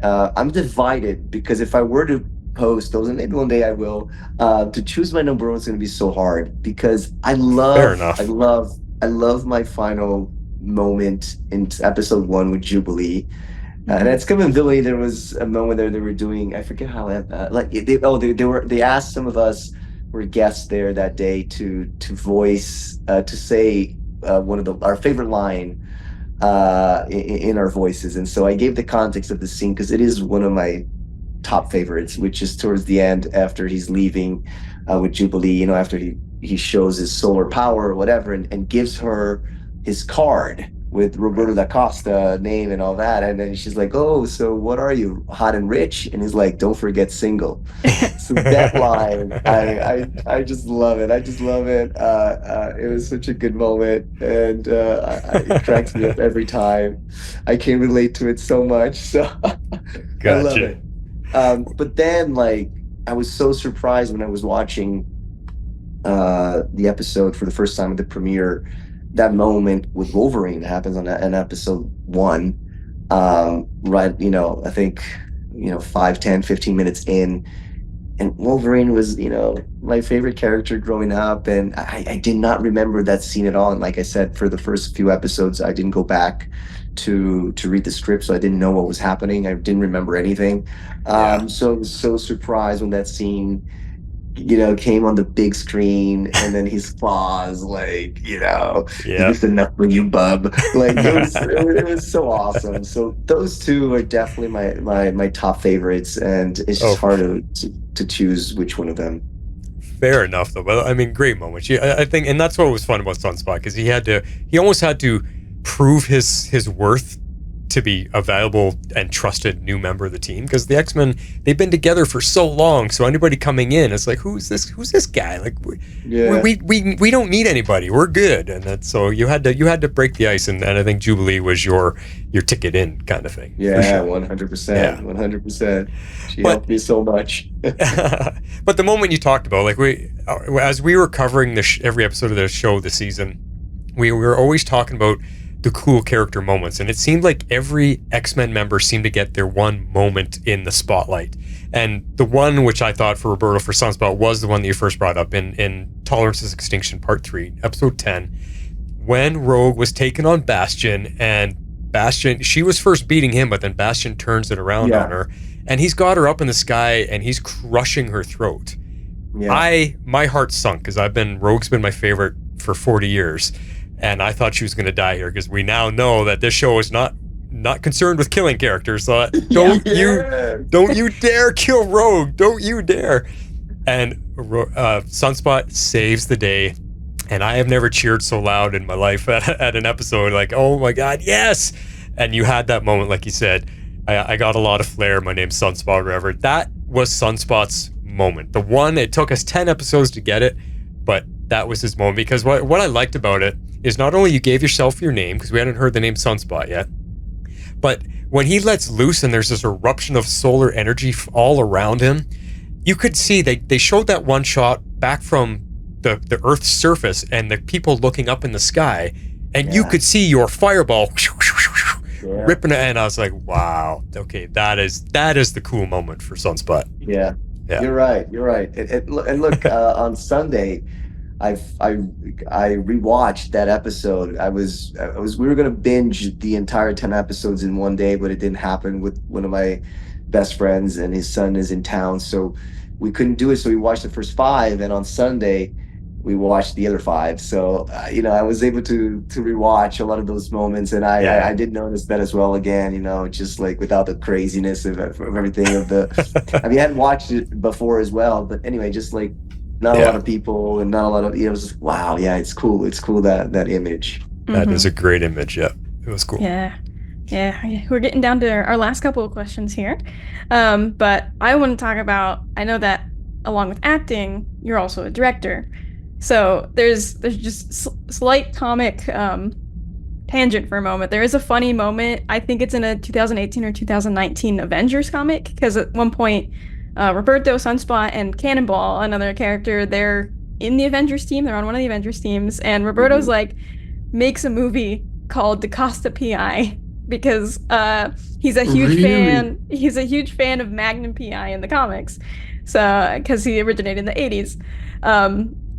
S4: I'm divided because if I were to post those, and maybe one day I will, to choose my number one is going to be so hard because
S2: Fair enough.
S4: I love my final moment in episode one with Jubilee. And
S3: Mhm.
S4: it's Come in Billy. There was a moment there they were doing. I forget how like they asked some of us who were guests there that day to voice to say one of our favorite line in our voices. And so I gave the context of the scene because it is one of my top favorites, which is towards the end after he's leaving with Jubilee, after he shows his solar power or whatever, and gives her his card with Roberto Da Costa name and all that. And then she's like, "Oh, so what are you, hot and rich?" And he's like, "Don't forget single." So that line, I just love it. I just love it. It was such a good moment, and it cracks me up every time. I can relate to it so much, so I love
S2: Gotcha.
S4: it. But then, like, I was so surprised when I was watching the episode for the first time at the premiere. That moment with Wolverine happens on episode one. Right, I think 5, 10, 15 minutes in, and Wolverine was, my favorite character growing up, and I did not remember that scene at all. And like I said, for the first few episodes, I didn't go back to read the script, so I didn't know what was happening. I didn't remember anything.
S2: Yeah.
S4: So I was so surprised when that scene, came on the big screen, and then his claws, like, is
S2: Yeah.
S4: this enough for you, bub? Like it was so awesome. So those two are definitely my top favorites, and it's
S2: Oh,
S4: just
S2: for
S4: hard
S2: sure.
S4: to choose which one of them.
S2: Fair enough, though. But I mean, great moments. I think, and that's what was fun about Sunspot because he almost had to prove his worth to be a valuable and trusted new member of the team because the X-Men, they've been together for so long. So anybody coming in is like, who's this guy? Like
S4: Yeah.
S2: we don't need anybody. We're good. And that's so you had to break the ice, and I think Jubilee was your ticket in kind of thing. For
S4: Yeah,
S2: sure.
S4: 100%.
S2: Yeah.
S4: 100%. She
S2: But
S4: helped me so much.
S2: but the moment you talked about, like as we were covering every episode of the show this season, we were always talking about the cool character moments, and it seemed like every X-Men member seemed to get their one moment in the spotlight. And the one which I thought for Roberto for Sunspot was the one that you first brought up in Tolerance's Extinction Part 3, Episode 10, when Rogue was taken on Bastion, and Bastion, she was first beating him, but then Bastion turns it around
S4: Yeah.
S2: on her, and he's got her up in the sky, and he's crushing her throat.
S4: Yeah.
S2: My heart sunk because Rogue's been my favorite for 40 years, and I thought she was going to die here because we now know that this show is not concerned with killing characters. So
S4: Yeah.
S2: don't you dare kill Rogue! Don't you dare! And Sunspot saves the day, and I have never cheered so loud in my life at an episode. Like, oh my god, yes! And you had that moment, like you said. I got a lot of flair. My name's Sunspot, or whatever. That was Sunspot's moment. The one, it took us 10 episodes to get it, but that was his moment. Because what I liked about it is not only you gave yourself your name, because we hadn't heard the name Sunspot yet, but when he lets loose and there's this eruption of solar energy all around him, you could see they showed that one shot back from the Earth's surface and the people looking up in the sky, and you
S4: Yeah.
S2: could see your fireball
S4: Yeah.
S2: ripping it, and I was like, wow, okay, that is the cool moment for Sunspot.
S4: Yeah.
S2: Yeah.
S4: You're right. You're right. And look, on Sunday, I rewatched that episode. We were gonna binge the entire 10 episodes in one day, but it didn't happen with one of my best friends, and his son is in town, so we couldn't do it. So we watched the first 5, and on Sunday, we watched the other 5. So I was able to rewatch a lot of those moments, and I did notice that as well. Again, just like without the craziness of everything of the. I mean, I hadn't watched it before as well, but anyway, just like not a lot of people and not a lot of it was just, wow, yeah, it's cool. It's cool that image.
S2: That is a great image. Yeah, it was cool.
S3: Yeah. We're getting down to our last couple of questions here, but I want to talk about. I know that along with acting, you're also a director. So there's just slight comic tangent for a moment. There is a funny moment. I think it's in a 2018 or 2019 Avengers comic, because at one point, Roberto, Sunspot, and Cannonball, another character, they're in the Avengers team. They're on one of the Avengers teams, and Roberto's like makes a movie called Da Costa PI because he's a huge fan. He's a huge fan of Magnum PI in the comics, so because he originated in the 80s.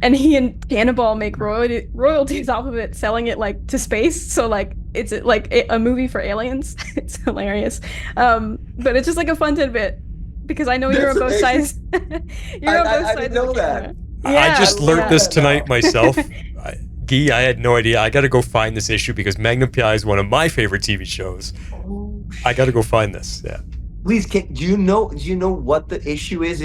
S3: And he and Cannonball make royalties off of it, selling it like to space. So like it's like a movie for aliens. It's hilarious. But it's just like a fun tidbit because I know you're on both sides. You're on both sides. I didn't know that.
S2: I just learned this tonight myself. Guy, I had no idea. I got to go find this issue because Magnum PI is one of my favorite TV shows. I got to go find this. Yeah.
S4: Please, do you know what the issue is?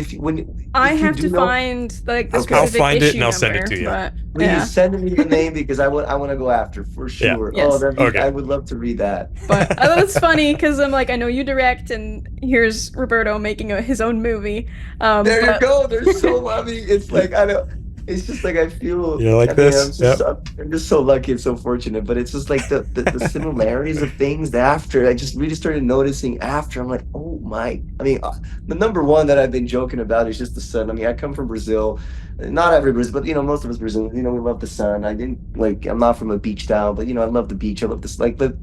S3: I have to find like the specific
S2: I'll find it and I'll
S3: number,
S2: send it to you.
S4: Please send me the name because I want to go after for sure.
S3: Yeah. Yes.
S4: Okay. I would love to read that.
S3: But it's funny because I'm like, I know you direct, and here's Roberto making his own movie.
S4: There you go. There's so it's like I don't. It's just like I feel.
S2: This?
S4: I'm just so lucky and so fortunate. But it's just like the similarities of things after. I just really started noticing after. I'm like, oh my. I mean, the number one that I've been joking about is just the sun. I mean, I come from Brazil. Not every Brazil, but most of us Brazilians, we love the sun. I'm not from a beach town, but I love the beach. I love this. But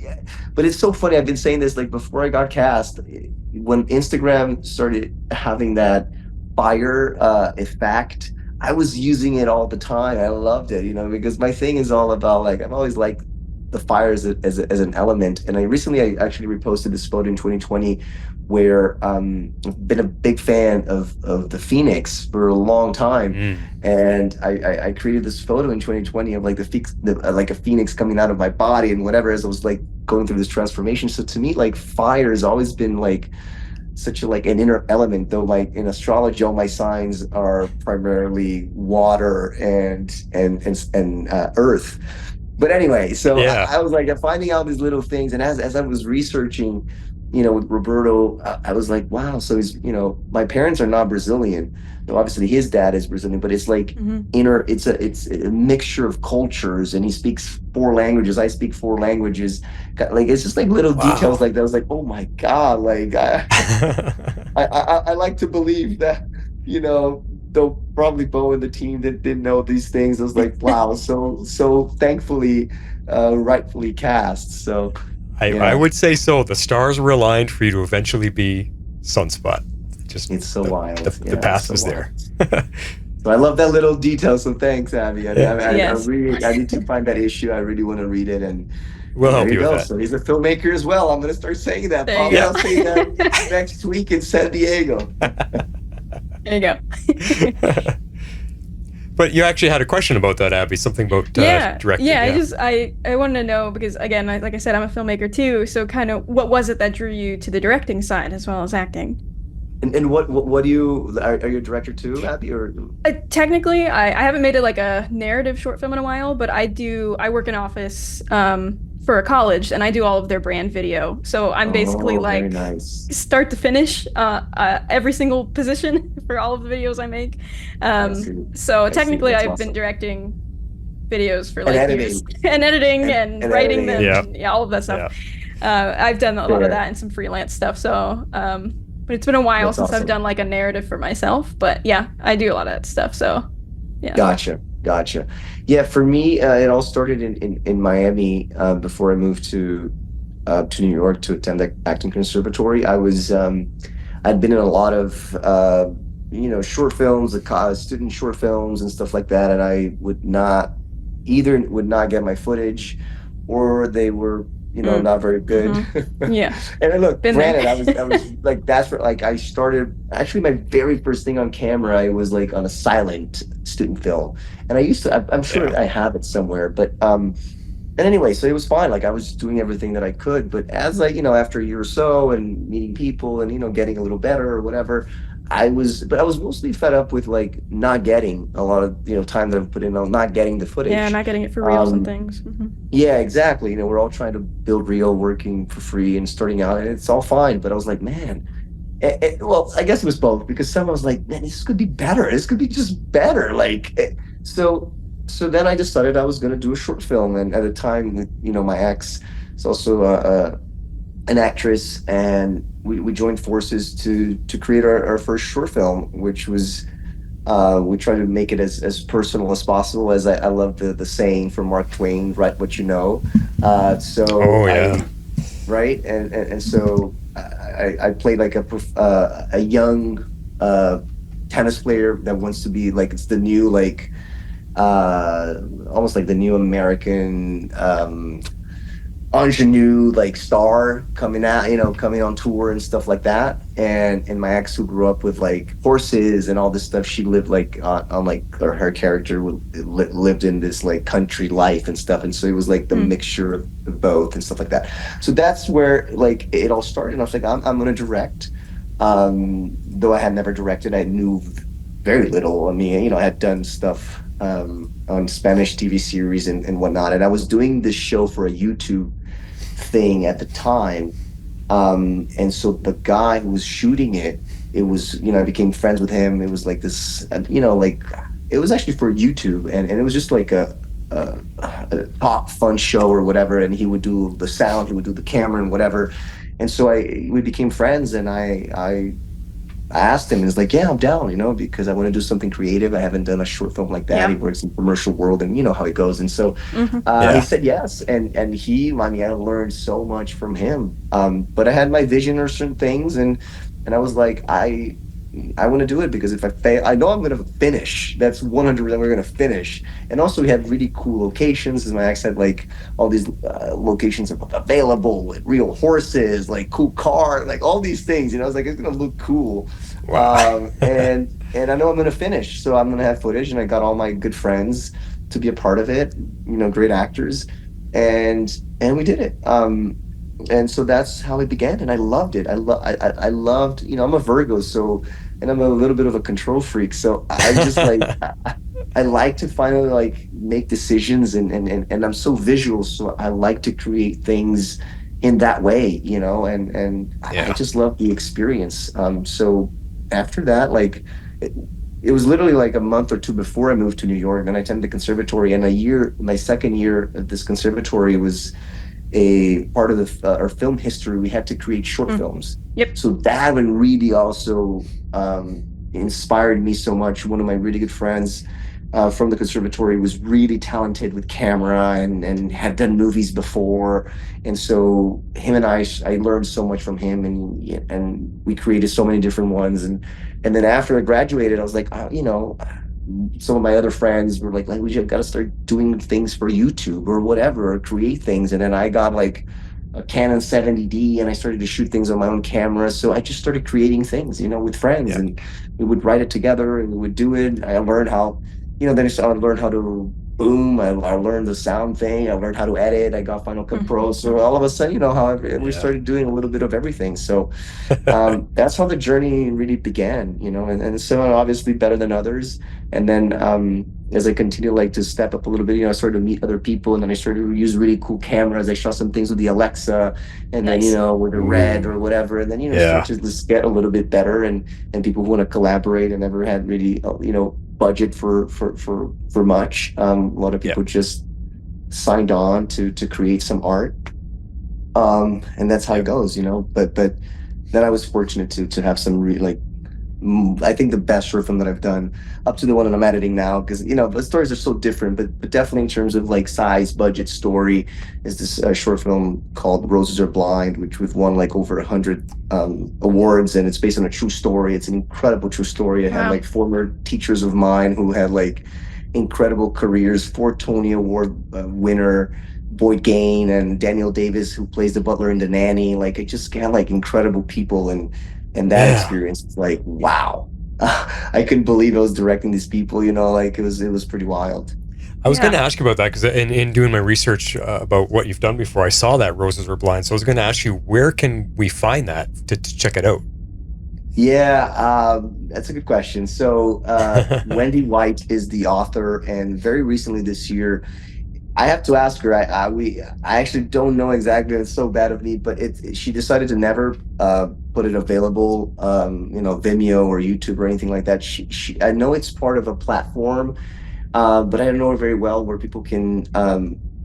S4: it's so funny. I've been saying this like before I got cast. When Instagram started having that fire effect, I was using it all the time. I loved it, because my thing is all about like I've always liked the fire as an element. And I actually reposted this photo in 2020 where I've been a big fan of the Phoenix for a long time. And I created this photo in 2020 of like like a Phoenix coming out of my body and whatever as I was like going through this transformation. So to me, like fire has always been like such an inner element, though like in astrology all my signs are primarily water and earth. But anyway, so I was like finding out these little things, and as I was researching with Roberto, I was like, wow, so he's my parents are not Brazilian. Obviously his dad is Brazilian, but it's like it's a mixture of cultures, and he speaks 4 languages. I speak 4 languages. Like it's just like little details like that. I was like, oh my God, like I like to believe that, though probably Bo and the team that didn't know these things. I was like, wow, so thankfully rightfully cast. So
S2: I would say so. The stars were aligned for you to eventually be Sunspot.
S4: It's so wild.
S2: The path was there.
S4: So I love that little detail. So thanks, Abby. I need to find that issue. I really want to read it, and
S2: we'll help you with that.
S4: So he's a filmmaker as well. I'm going to start saying that. Probably I'll say that next week in San Diego.
S3: There you go.
S2: But you actually had a question about that, Abby. Something about directing.
S3: Yeah. I wanted to know because again, like I said, I'm a filmmaker too. So kind of what was it that drew you to the directing side as well as acting?
S4: And what do you are you a director too, Abby? Or
S3: technically, I haven't made it like a narrative short film in a while, but I work in office for a college, and I do all of their brand video. So I'm basically like start to finish every single position for all of the videos I make. So technically, I've been directing videos for like years, and editing and writing them, and all of that stuff. I've done a lot of that and some freelance stuff. So. But it's been a while since I've done like a narrative for myself. But yeah, I do a lot of that stuff. So yeah.
S4: Gotcha. Yeah, for me, it all started in Miami before I moved to New York to attend the acting conservatory. I was I'd been in a lot of short films, student short films and stuff like that, and I would not get my footage, or they were not very good.
S3: Yeah.
S4: And then look,
S3: Been
S4: granted,
S3: there.
S4: I was like, that's where like I started. Actually, my very first thing on camera, I was like on a silent student film, and I used to. I'm sure I have it somewhere, but and anyway, so it was fine. Like I was doing everything that I could, but as I, after a year or so and meeting people and, getting a little better or whatever, I was mostly fed up with like not getting a lot of, time that I've put in on not getting the footage.
S3: Yeah, not getting it for reals and things.
S4: Yeah, exactly. We're all trying to build real, working for free and starting out, and it's all fine. But I was like, man, well, I guess it was both, because someone was like, man, this could be better. This could be just better. So then I decided I was going to do a short film. And at the time, my ex is also an actress, and we joined forces to create our first short film, which was we tried to make it as personal as possible. As I love the saying from Mark Twain, write what you know. Right, and so I played like a young tennis player that wants to be like, it's the new like almost like the new American ingenue like star coming on tour and stuff like that. And my ex, who grew up with like horses and all this stuff, she lived like on like, or her character lived in this like country life and stuff, and so it was like the mixture of both and stuff like that. So that's where like it all started, and I was like, I'm gonna direct. Though I had never directed, I knew very little. I mean, I had done stuff on Spanish TV series and whatnot, and I was doing this show for a YouTube thing at the time, and so the guy who was shooting it was, I became friends with him. It was like this, like it was actually for YouTube, and it was just like a talk fun show or whatever, and he would do the sound, he would do the camera and whatever. And so we became friends, and I asked him, and he's like, yeah, I'm down, because I want to do something creative. I haven't done a short film like that. He works in the commercial world, and you know how it goes. And so he said yes. And I learned so much from him. But I had my vision or certain things, and I was like, I want to do it, because if I fail, I know I'm going to finish. That's 100% we're going to finish. And also we had really cool locations, as my ex had like all these locations available with real horses, like cool car, like all these things. I was like, it's going to look cool. Wow. And I know I'm going to finish, so I'm going to have footage. And I got all my good friends to be a part of it, great actors, and we did it. And so that's how it began, and I loved it. I loved, I'm a Virgo, so, and I'm a little bit of a control freak, so I just like I like to finally like make decisions, and I'm so visual, so I like to create things in that way, and I just love the experience. So after that, like it was literally like a month or two before I moved to New York, and I attended the conservatory, and my second year at this conservatory was a part of our film history. We had to create short films.
S3: Yep.
S4: So that one really also inspired me so much. One of my really good friends from the conservatory was really talented with camera and had done movies before. And so him and I learned so much from him, and we created so many different ones. And then after I graduated, I was like, some of my other friends were like, we just got to start doing things for YouTube or whatever, or create things. And then I got like a Canon 70D, and I started to shoot things on my own camera. So I just started creating things, with friends, and we would write it together and we would do it. I learned how, then I learned how to boom. I learned the sound thing. I learned how to edit. I got Final Cut Pro. So all of a sudden, we started doing a little bit of everything. So that's how the journey really began, and some are obviously better than others. And then as I continue like to step up a little bit, I started to meet other people, and then I started to use really cool cameras. I shot some things with the Alexa, and then, with the Red or whatever. And then, start to just get a little bit better, and people who want to collaborate. I never had really, budget for much. A lot of people just signed on to create some art, and that's how it goes, but then I was fortunate to have some really I think the best short film that I've done, up to the one that I'm editing now, because the stories are so different, but definitely in terms of like size, budget, story, is this short film called Roses Are Blind, which we've won like over 100 awards, and it's based on a true story. It's an incredible true story. I had like former teachers of mine who had like incredible careers, 4 Tony Award winner, Boyd Gain and Daniel Davis, who plays the butler in The Nanny. Like, I just got like incredible people, and that
S2: Yeah.
S4: experience is like, wow. I couldn't believe I was directing these people, like it was pretty wild.
S2: I was
S3: Yeah.
S2: going to ask you about that because in doing my research about what you've done before, I saw that Roses Were Blind. So I was going to ask you, where can we find that to check it out?
S4: Yeah, that's a good question. So Wendy White is the author, and very recently this year, I have to ask her. I actually don't know exactly. It's so bad of me, but she decided to never put it available, Vimeo or YouTube or anything like that. I know it's part of a platform, but I don't know very well where people can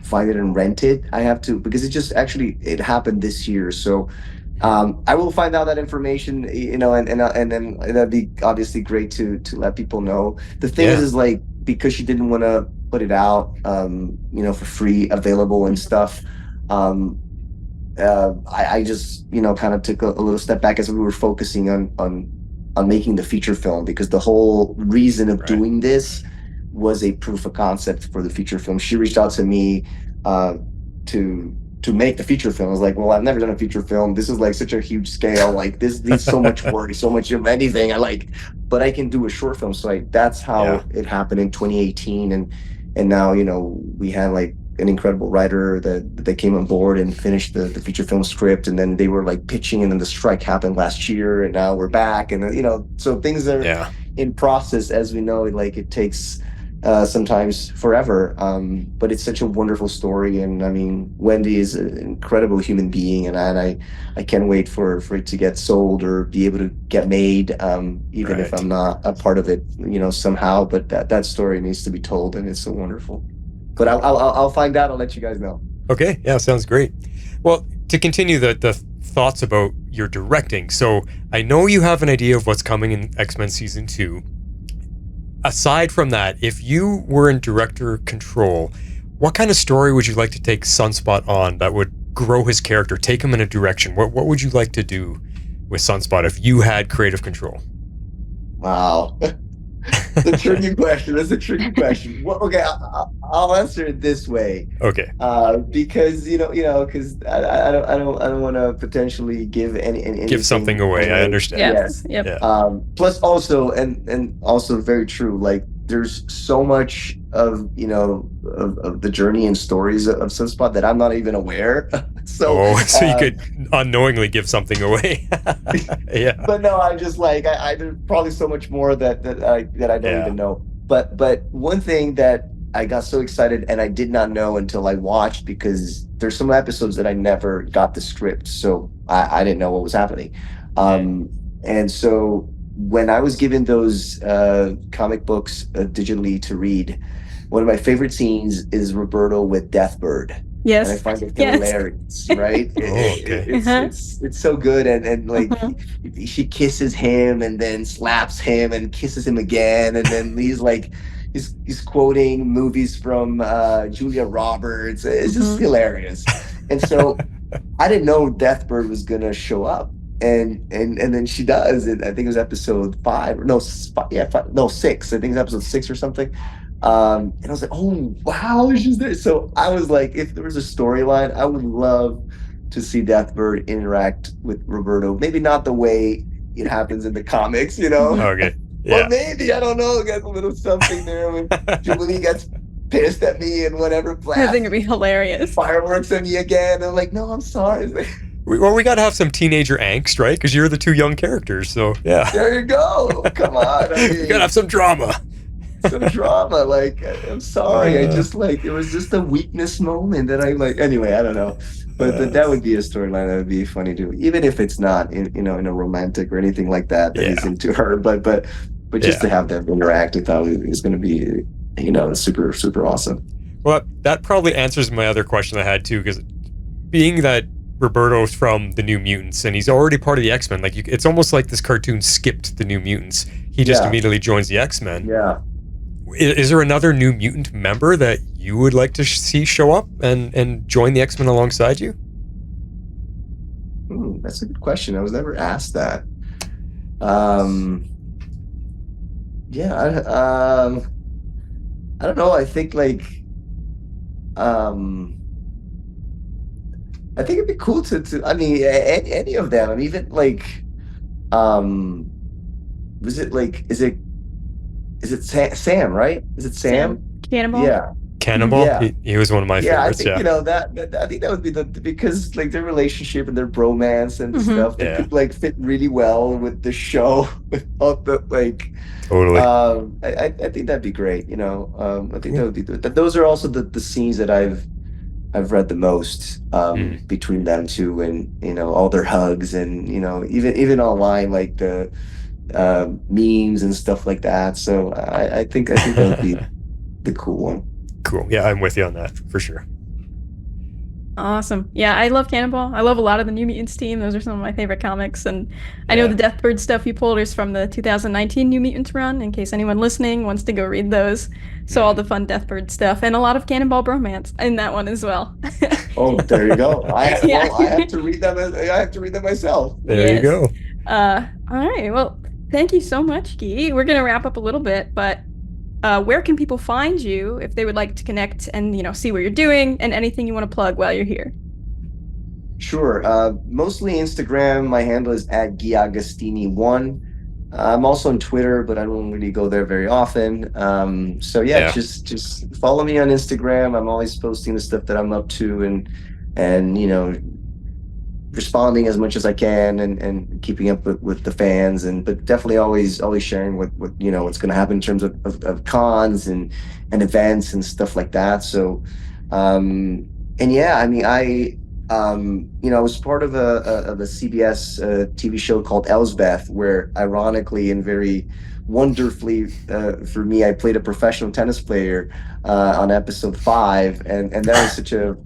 S4: find it and rent it. I have to, because it happened this year. So I will find out that information, and then that'd be obviously great to let people know. The thing is like, because she didn't want to put it out, for free, available and stuff. I just, kind of took a little step back as we were focusing on making the feature film, because the whole reason of doing this was a proof of concept for the feature film. She reached out to me to make the feature film. I was like, well, I've never done a feature film. This is like such a huge scale. Like, this needs so much work, so much of anything. But I can do a short film. So that's how it happened in 2018. And now, we had like an incredible writer that came on board and finished the feature film script. And then they were like pitching, and then the strike happened last year, and now we're back. And, so things are in process, as we know. Like, it takes sometimes forever, but it's such a wonderful story. And I mean, Wendy is an incredible human being, and I can't wait for it to get sold or be able to get made, even if I'm not a part of it, somehow. But that story needs to be told, and it's so wonderful. But I'll find out. I'll let you guys know.
S2: Okay, yeah, sounds great. Well, to continue the thoughts about your directing, so I know you have an idea of what's coming in X-Men Season 2. Aside from that, if you were in director control, what kind of story would you like to take Sunspot on that would grow his character, take him in a direction? What would you like to do with Sunspot if you had creative control?
S4: Wow. That's a tricky question. Well, okay, I'll answer it this way.
S2: Okay.
S4: Because because I don't want to potentially give
S2: give something away. I understand.
S3: Yes. Yep.
S2: Yeah.
S4: Plus, also, and also very true. Like, there's so much of of the journey and stories of Sunspot that I'm not even aware. So
S2: you could unknowingly give something away. Yeah.
S4: But no, I just like there's probably so much more that I don't even know. But one thing that I got so excited, and I did not know until I watched, because there's some episodes that I never got the script, so I didn't know what was happening. And so when I was given those comic books digitally to read, one of my favorite scenes is Roberto with Deathbird.
S3: Yes.
S4: And I find it hilarious, right? It's so good. And like, she kisses him and then slaps him and kisses him again. And then he's quoting movies from Julia Roberts. It's just hilarious. And so I didn't know Deathbird was going to show up. And then she does. And I think it was episode 6. I think it's episode 6 or something. And I was like, oh, wow, she's there. So I was like, if there was a storyline, I would love to see Deathbird interact with Roberto. Maybe not the way it happens in the comics,
S2: Okay. Yeah.
S4: But maybe, I don't know, get a little something there when Jubilee gets pissed at me and whatever.
S3: I think it'd be hilarious.
S4: Fireworks at me again. I'm like, no, I'm sorry.
S2: We got to have some teenager angst, right? Because you're the two young characters, so yeah.
S4: There you go. Come on.
S2: You got to have some drama.
S4: Some drama. Like, I'm sorry. I just it was just a weakness moment that I like. Anyway, I don't know. But that would be a storyline that would be funny too, even if it's not in a romantic or anything like that he's into her. But just to have them interact, I thought it was going to be super, super awesome.
S2: Well, that probably answers my other question I had too, because being that Roberto's from the New Mutants and he's already part of the X-Men, like it's almost like this cartoon skipped the New Mutants. He just immediately joins the X-Men.
S4: Yeah.
S2: Is there another New Mutant member that you would like to see show up and join the X-Men alongside you?
S4: That's a good question. I was never asked that. I don't know. I think I think it'd be cool to I mean, any of them. I mean, even like, um, was it like, is it Sam, right? Is it Sam?
S3: Sam Cannonball.
S4: Yeah.
S2: Cannonball,
S4: Yeah.
S2: he was one of my
S4: Yeah, I
S2: favorites.
S4: think
S2: Yeah,
S4: I think that would be the because like their relationship and their bromance and stuff, it
S2: yeah,
S4: could like fit really well with the show with all the like
S2: totally.
S4: I think that'd be great, I think that would be good. Those are also the scenes that I've read the most between them two, and all their hugs, and even online, like the memes and stuff like that. So I think that would be the cool one.
S2: Cool. Yeah, I'm with you on that for sure.
S3: Awesome. Yeah, I love Cannonball. I love a lot of the New Mutants team. Those are some of my favorite comics. And I know the Deathbird stuff you pulled is from the 2019 New Mutants run, in case anyone listening wants to go read those. So all the fun Deathbird stuff, and a lot of Cannonball bromance in that one as well.
S4: Oh, there you go.
S3: Yeah.
S4: Well, I have to read them. I have to read them myself.
S2: There you go.
S3: All right. Well, thank you so much, Guy. We're going to wrap up a little bit, but where can people find you if they would like to connect and see what you're doing, and anything you want to plug while you're here?
S4: Sure. Mostly Instagram. My handle is at Gui Agustini1. I'm also on Twitter, but I don't really go there very often. So yeah, just follow me on Instagram. I'm always posting the stuff that I'm up to, and responding as much as I can, and keeping up with the fans, but definitely always sharing what's going to happen in terms of cons and events and stuff like that. So and yeah, I mean, I was part of a CBS TV show called Elsbeth, where ironically and very wonderfully for me, I played a professional tennis player on episode 5, and that was such a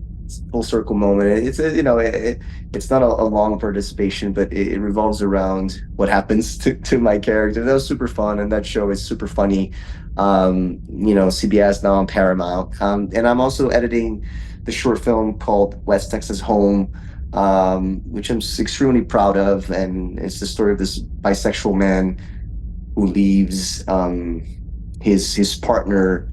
S4: full circle moment. It's not a long participation, but it revolves around what happens to my character. That was super fun, and that show is super funny. CBS, now on Paramount, and I'm also editing the short film called West Texas Home, which I'm extremely proud of, and it's the story of this bisexual man who leaves his partner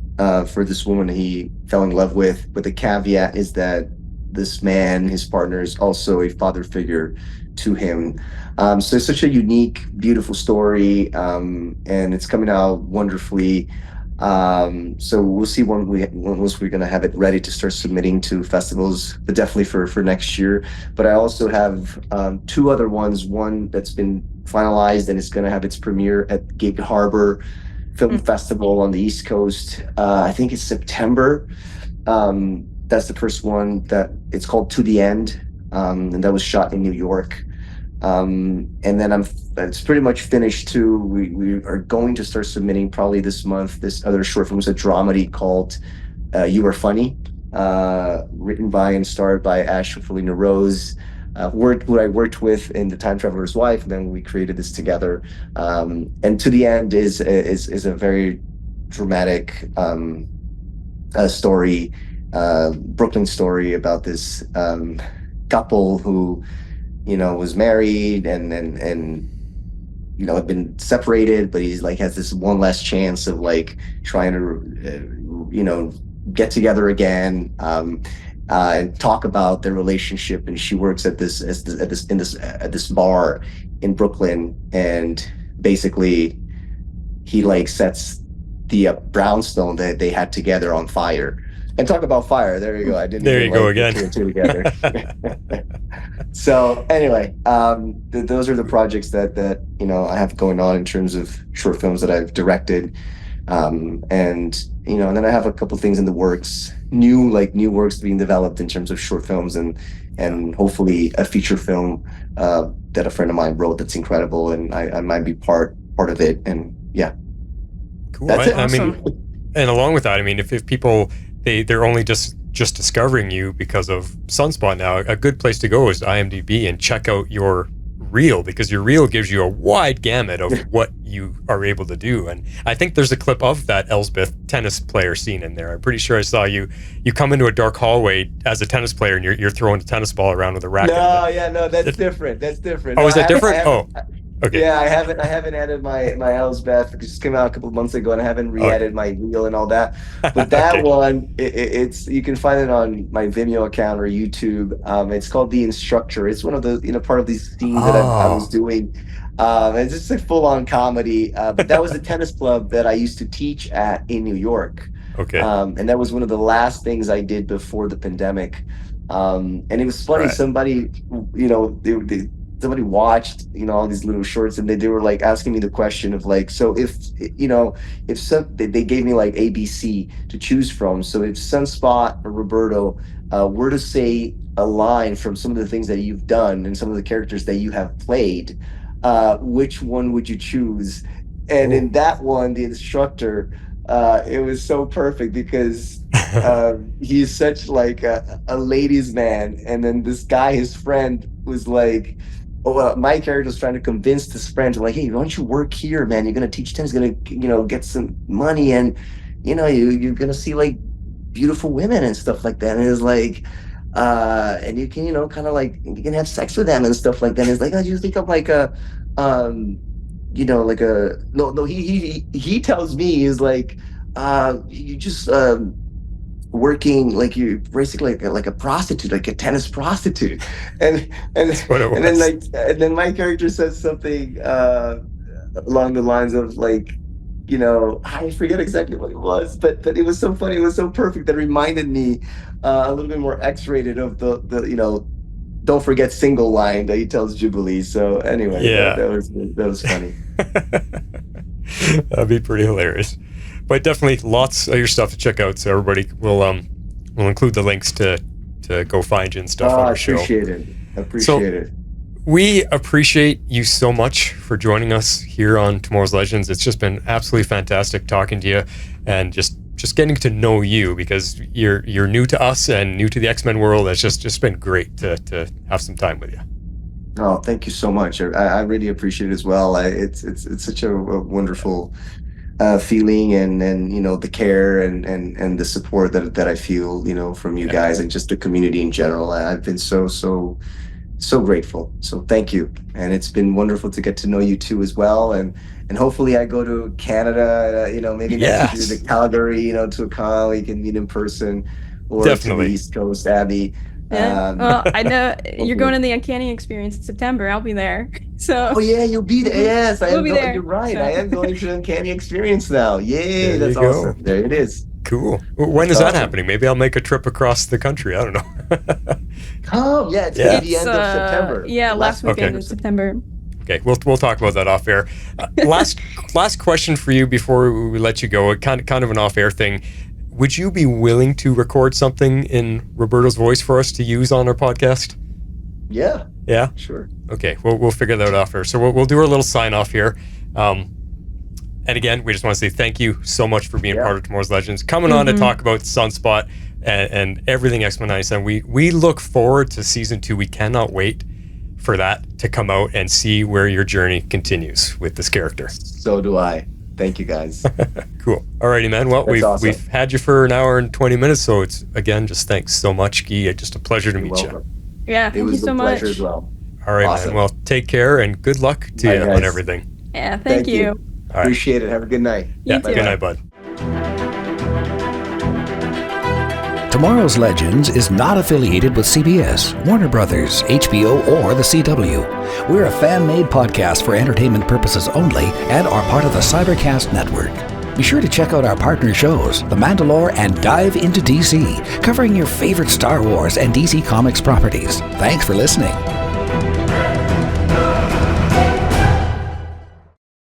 S4: for this woman he fell in love with. But the caveat is that this man, his partner, is also a father figure to him. So it's such a unique, beautiful story, and it's coming out wonderfully. So we'll see once we're going to have it ready to start submitting to festivals, but definitely for next year. But I also have 2 other ones, one that's been finalized and it's going to have its premiere at Gig Harbor Film Festival on the East Coast. I think it's September. That's the first one, that it's called To the End, and that was shot in New York. And then it's pretty much finished too. We are going to start submitting probably this month this other short film. It's a dramedy called You Are Funny, written by and starred by Ash Felina Rose, who I worked with in The Time Traveler's Wife, and then we created this together. And To the End is a very dramatic story, Brooklyn story about this couple who was married and had been separated, but he's like has this one last chance of like trying to get together again, and talk about their relationship. And she works at this bar in Brooklyn, and basically he like sets the brownstone that they had together on fire. And talk about fire. There you go. I didn't.
S2: There you go again.
S4: The two together. So anyway, those are the projects that I have going on in terms of short films that I've directed, and then I have a couple things in the works, new works being developed in terms of short films, and hopefully a feature film that a friend of mine wrote that's incredible, and I might be part of it. And yeah,
S2: cool.
S4: That's it.
S2: I mean, and along with that, I mean, if people they're only just discovering you because of Sunspot now, a good place to go is IMDb and check out your reel, because your reel gives you a wide gamut of what you are able to do. And I think there's a clip of that Elsbeth tennis player scene in there. I'm pretty sure I saw you come into a dark hallway as a tennis player, and you're throwing a tennis ball around with a racket.
S4: No, that's different. That's different.
S2: Oh, is that different? Okay.
S4: Yeah, I haven't added my Elsbeth. It just came out a couple of months ago, and I haven't re-added my reel and all that. But that
S2: Okay.
S4: one, it's you can find it on my Vimeo account or YouTube. It's called The Instructor. It's one of the part of these scenes that I was doing. It's just a full-on comedy. But that was the tennis club that I used to teach at in New York.
S2: Okay.
S4: And that was one of the last things I did before the pandemic. And it was funny.
S2: Right.
S4: Somebody, somebody watched, all these little shorts, and they were like asking me the question of like, so if they gave me like ABC to choose from. So if Sunspot or Roberto were to say a line from some of the things that you've done and some of the characters that you have played, which one would you choose? And in that one, the instructor, it was so perfect because he's such like a ladies' man, and then this guy, his friend, was like, my character was trying to convince this friend, like, hey, why don't you work here, man? You're gonna teach tennis, gonna get some money, and you're gonna see like beautiful women and stuff like that. And it's like, and you can kind of like you can have sex with them and stuff like that. And it's like, you think of like a like a no he tells me, he's like, you just working like you're basically like a prostitute, like a tennis prostitute. and then my character says something along the lines of like, I forget exactly what it was, but it was so funny, it was so perfect, that reminded me a little bit more X-rated of the don't forget single line that he tells Jubilee. So anyway,
S2: Yeah.
S4: that was funny.
S2: That'd be pretty hilarious. But definitely lots of your stuff to check out. So everybody will include the links to go find you and stuff on our show.
S4: Appreciate it.
S2: We appreciate you so much for joining us here on Tomorrow's Legends. It's just been absolutely fantastic talking to you and just getting to know you, because you're new to us and new to the X-Men world. It's just been great to have some time with you.
S4: Oh, thank you so much. I really appreciate it as well. It's such a wonderful feeling, and the care and the support that I feel from you guys and just the community in general. I've been so grateful. So thank you, and it's been wonderful to get to know you too as well. And hopefully I go to Canada, maybe next year to Calgary, to a con, we can meet in person, or
S2: Definitely.
S4: to the East Coast, Abby.
S3: Yeah. Well, I know you're going to the Uncanny Experience in September. I'll be there. So.
S4: Oh yeah, you'll be there. Yes, I am. You're right.
S3: So.
S4: I am going to the Uncanny Experience now. Yay,
S2: There
S4: that's
S2: you
S4: awesome.
S2: go.
S4: There it is.
S2: Cool. When is that happening? Maybe I'll make a trip across the country. I don't know.
S4: Oh yeah, it's gonna be the end of September.
S3: Yeah, last weekend in September.
S2: Okay, we'll talk about that off air. Last question for you before we let you go. Kind of an off air thing. Would you be willing to record something in Roberto's voice for us to use on our podcast?
S4: Yeah.
S2: Yeah.
S4: Sure.
S2: Okay, we'll figure that out off air. So we'll do our little sign off here. And again, we just want to say thank you so much for being part of Tomorrow's Legends, coming on to talk about Sunspot and everything X-Men 97. We look forward to season 2. We cannot wait for that to come out and see where your journey continues with this character.
S4: So do I. Thank you, guys.
S2: Cool. Alrighty, man. Well,
S4: That's
S2: we've had you for an hour and 20 minutes, so it's, again, just thanks so much, Guy. Just a pleasure to meet you.
S3: Yeah, thank you so much.
S4: It was a pleasure as well.
S2: All right, man. Well, take care and good luck to you on everything.
S3: Yeah, thank you.
S2: All right.
S4: Appreciate it. Have a good night.
S2: Yeah,
S3: You too.
S2: good night, bud.
S1: Tomorrow's Legends is not affiliated with CBS, Warner Brothers, HBO, or the CW. We're a fan-made podcast for entertainment purposes only and are part of the Cybercast network. Be sure to check out our partner shows, The Mandalore and Dive into DC, covering your favorite Star Wars and DC Comics properties. Thanks for listening.